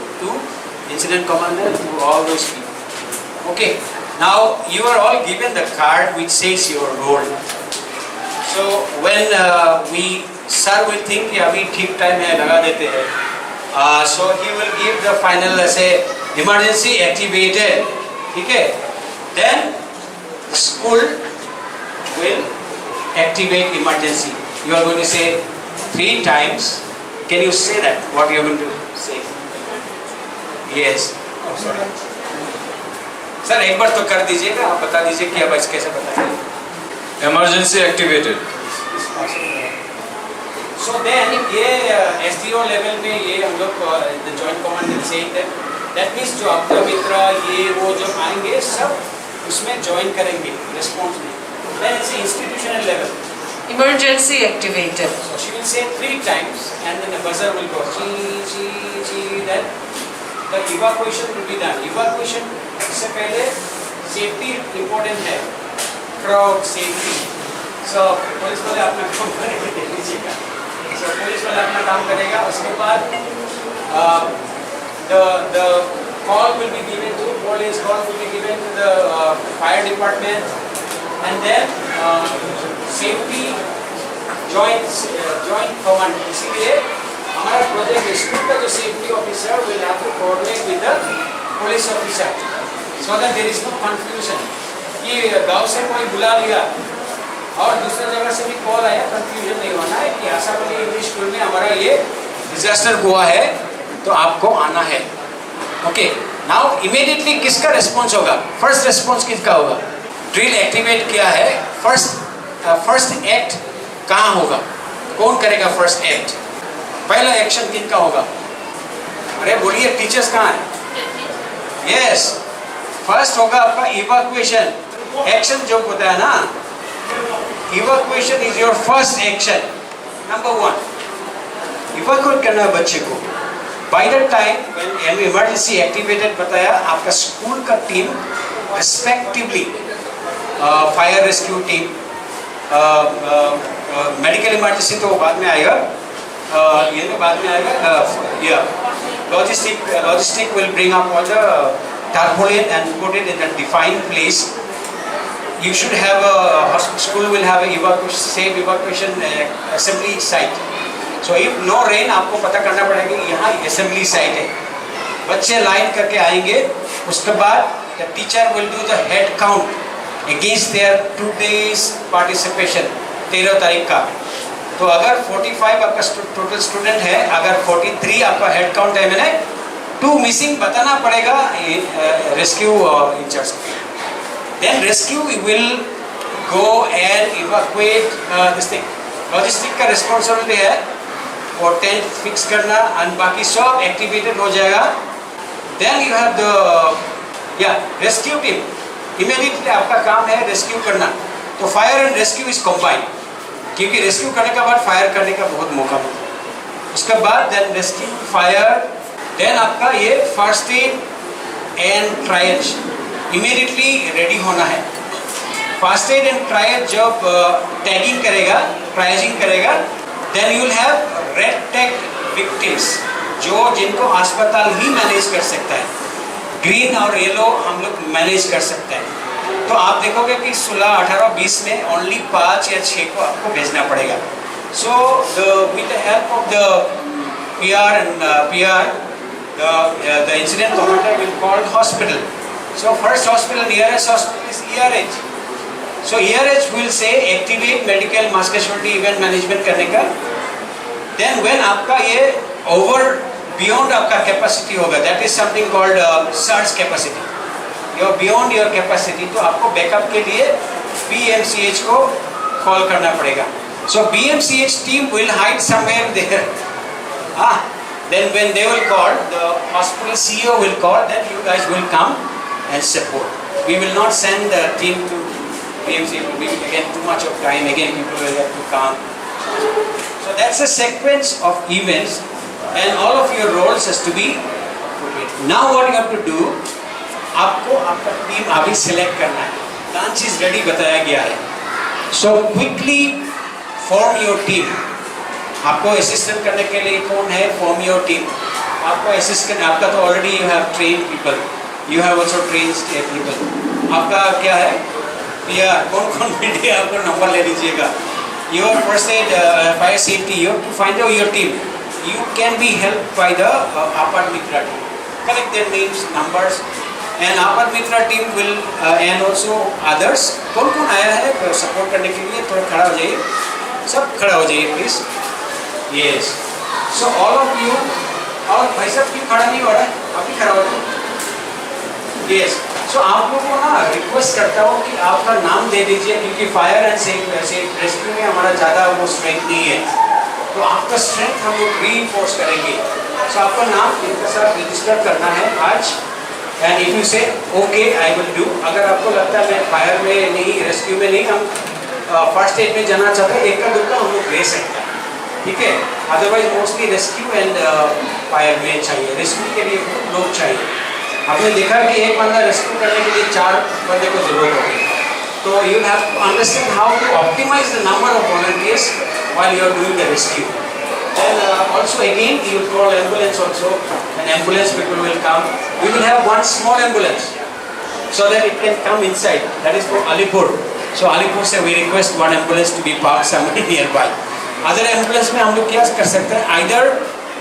incident commander to all those people. Okay. Now you are all given the card which says your role. So when sir will think कि अभी ठीक time है लगा देते हैं, so he will give the final say emergency activated, ठीक है? Then school will activate emergency. You are going to say 3 times. Can you say that? What you are going to say? Yes. Oh, sorry. Sir एक बार तो कर दीजिएगा, आप बता दीजिए कि अब कैसे बताएंगे। Emergency activated. So then ये SDO लेवल में ये हम लोग the joint command will say that means जो आपका मित्र ये वो जो आएंगे सब उसमें join करेंगे response में। Then it's institutional level. Emergency activated. So she will say 3 times and then the buzzer will go chi chi chi, then the evacuation will be done. Evacuation से पहले safety important है, crowd safety. So police वाले अपना काम करेंगे, देख लीजिएगा। So police वाले अपना काम करेगा, उसके बाद the call will be given to police, call will be given to the fire department, and then safety joint command. इसीलिए हमारा प्रोजेक्ट स्कूल का जो safety officer will have to coordinate with the police officer so that there is no confusion कि गांव से कोई बुला लिया और दूसरी जगह से भी कॉल आया, कंफ्यूजन नहीं होना है कि आशापल्ली इंग्लिश स्कूल में हमारा ये डिजास्टर हुआ है तो आपको आना है। ओके, नाउ इमीडिएटली किसका रिस्पॉन्स होगा? फर्स्ट रिस्पॉन्स किसका होगा? ड्रिल एक्टिवेट किया है, फर्स्ट एक्ट कहाँ होगा? कौन करेगा फर्स्ट एक्ट? पहला एक्शन किनका होगा? अरे बोलिए, टीचर्स कहाँ है? यस, फर्स्ट होगा आपका इवैक्यूएशन। एक्शन जो होता है ना, evacuation is your first action. Number 1 evacuate करना है बच्चे को। By the time when emergency activated बताया, आपका स्कूल का team respectively fire rescue team, medical emergency तो बाद में आएगा, ये तो बाद में आएगा, logistic will bring up all the tarpaulin and put it in a defined place. You should have a school will have a safe evacuation assembly site. So if no rain, आपको पता करना पड़ेगा कि यहाँ assembly site है, बच्चे line करके आएंगे, उसके बाद the teacher will do the head count against their 2 days participation 13 तारीख का। तो अगर 45 आपका टोटल स्टूडेंट है, अगर 43 आपका हेड काउंट है, मैंने 2 मिसिंग बताना पड़ेगा rescue incharge. Then rescue will go and evacuate this thing. Logistic का रिस्पॉन्सिबिलिटी है और टेंट फिक्स करना एंड बाकी सब एक्टिवेटेड हो जाएगा। Then you have the rescue team, immediately आपका काम है रेस्क्यू करना। तो fire and rescue is combined, क्योंकि रेस्क्यू करने के बाद फायर करने का बहुत मौका मिलता है। उसके बाद देन रेस्क्यू, फायर, देन आपका ये first aid and trial immediately ready होना है। फर्स्ट एड एंड ट्रायल जब टैगिंग करेगा, ट्राइजिंग करेगा, then you will have red tag victims, जो जिनको अस्पताल ही मैनेज कर सकता है। ग्रीन और येलो हम लोग मैनेज कर सकते हैं। तो आप देखोगे कि 16, 18, 20 में ओनली 5 या 6 को आपको भेजना पड़ेगा। So with the help of the PR, the incident commander will call hospital. So first hospital, nearest hospital is ERH. So ERH will say activate medical mass casualty event management करने का। Then when आपका ये beyond आपका capacity होगा, that is something called surge capacity. You're beyond your capacity, तो आपको backup के लिए BMCH को कॉल करना पड़ेगा। So BMCH team will hide somewhere there. Then when they will call, the hospital CEO will call, then you guys will come and support. We will not send the team to BMCH. It will be again too much of time. Again, people will have to come. So that's a sequence of events, and all of your roles has to be appropriate. Now what you have to do? आपको आपका team अभी select करना है। Lunch is ready बताया गया है। So quickly form your team. आपको assistant करने के लिए कौन है? Form your team. आपको असिस्टेंट, आपका तो already you have train people, you have also train people. आपका क्या है? PR, कौन कौन बैठे आपको नंबर ले लीजिएगा। your first aid, fire safety, you have to find out your team. You can be helped by the Apat Mitra team. Collect their names, numbers, and Apat Mitra team will and also others. कौन कौन आया है support करने के लिए? थोड़ा खड़ा हो जाइए, सब खड़ा हो जाइए please. Yes. So all of you, और भाई साहब क्यों खड़ा नहीं हो रहा है? आप ही खड़ा हो जाओ. Yes. So आप लोगों को ना रिक्वेस्ट करता हूँ कि आपका नाम दे दीजिए, क्योंकि फायर एंड सेफ रेस्क्यू में हमारा ज़्यादा वो स्ट्रेंथ नहीं है, तो आपका स्ट्रेंथ हम लोग रीइंफोर्स करेंगे. सो आपका नाम इनके साथ रजिस्टर करना है आज. एंड इफ यू से ओके आई विल डू. अगर आपको लगता है मैं फायर में नहीं, रेस्क्यू में नहीं, हम फर्स्ट एड में जाना चाहते हैं, एक का दुक्का हम लोग ले सकते हैं, ठीक है. Otherwise mostly rescue and fire में चाहिए, रेस्क्यू के लिए लोग चाहिए. आपने देखा कि एक बंदा रेस्क्यू करने के लिए 4 बंदे को जरूरत होगी. तो you have to understand how to optimise the number of volunteers while you are doing the rescue. And also again you will call ambulance also, and ambulance people will come. We will have one small ambulance so that it can come inside. That is for Alipur. So Alipur से we request one ambulance to be parked somewhere nearby. Other ambulance में हम लोग क्या कर सकते हैं? Either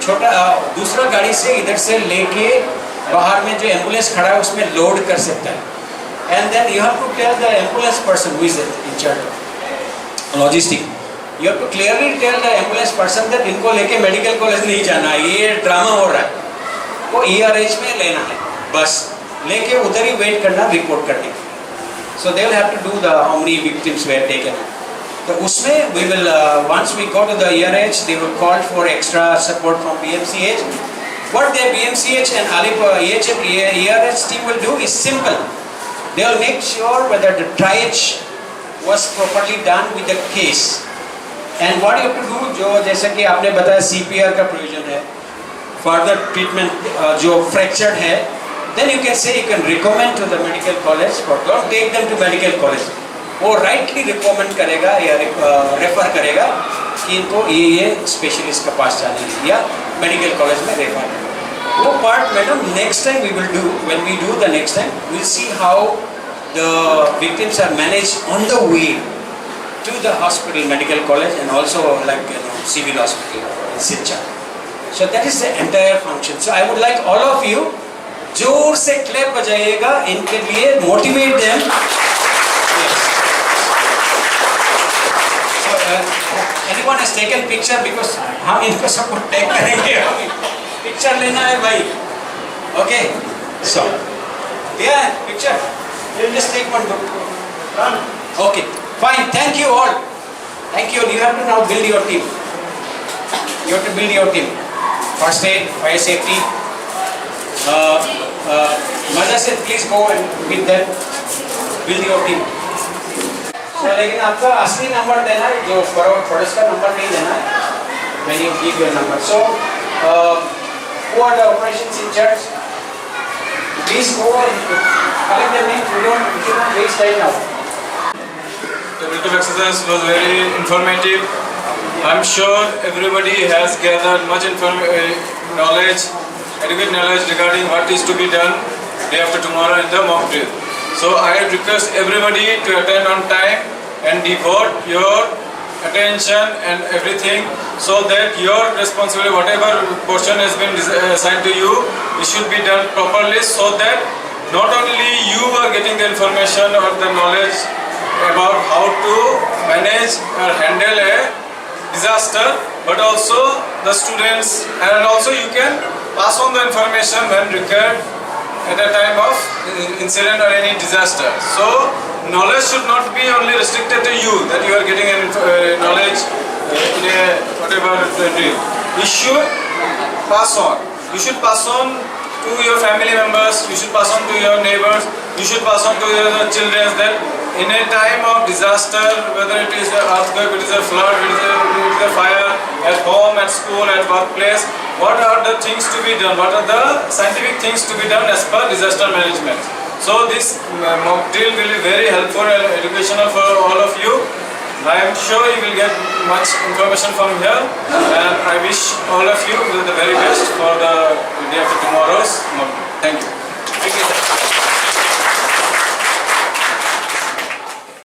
छोटा दूसरा गाड़ी से इधर से लेके बाहर में जो एम्बुलेंस खड़ा है उसमें लोड कर सकता है. And then you have to tell the ambulance person who is in charge of logistics. You have to clearly tell the ambulance person that इनको लेके मेडिकल कॉलेज नहीं जाना है, ये ड्रामा हो रहा है, वो ERH में लेना है, बस लेके उधर ही वेट करना रिपोर्ट करने की. So they will have to do the how many victims were taken. तो उसमें we will once we go to the ERH, they will call for extra support from BMCH. What the BMCH and Alipur ERH team will do is simple. They will make sure whether the triage was properly done with the case. And what you have to do, जो जैसे कि आपने बताया CPR का provision है, further treatment जो fractured है, then you can say you can recommend to the medical college, or don't take them to medical college. वो rightly recommend करेगा या refer करेगा कि इनको ये specialist का पास जाने है या medical college में refer करेगा. वो part madam next time we will do, when we do the next time, we'll see how the victims are managed on the way to the hospital, medical college, and also like civil hospital in Cachar. So that is the entire function. So I would like all of you, जोर से clap बजाइएगा इनके लिए, motivate them. Yes. So anyone has taken picture because हम इनको सबको tag करेंगे. Picture लेना है भाई. Okay. So yeah, picture. We'll just take one. Okay. Fine, thank you all. Thank you. You have to now build your team. You have to build your team. First aid, fire safety. Mother said, please go and with them. Build your team. So, लेकिन आपका असली number देना है, जो forest का number नहीं देना है. When you give your number. So, who are the operations in charge? Please go and collect their names. We should not waste time now. The tabletop exercise was very informative. I'm sure everybody has gathered much knowledge, adequate knowledge regarding what is to be done day after tomorrow in the mock drill. So I request everybody to attend on time and devote your attention and everything so that your responsibility, whatever portion has been assigned to you, it should be done properly so that not only you are getting the information or the knowledge about how to manage or handle a disaster, but also the students, and also you can pass on the information when required at a time of incident or any disaster. So knowledge should not be only restricted to you, that you are getting knowledge in a whatever drill. You should pass on. You should pass on to your family members, you should pass on to your neighbors, you should pass on to your children that in a time of disaster, whether it is an earthquake, it is a flood, it is a fire, at home, at school, at workplace, what are the things to be done? What are the scientific things to be done as per disaster management? So this mock drill will be very helpful and educational for all of you. I am sure you will get much information from here, and I wish all of you the very best for the day after tomorrow's mock drill. Thank you. Thank you, sir.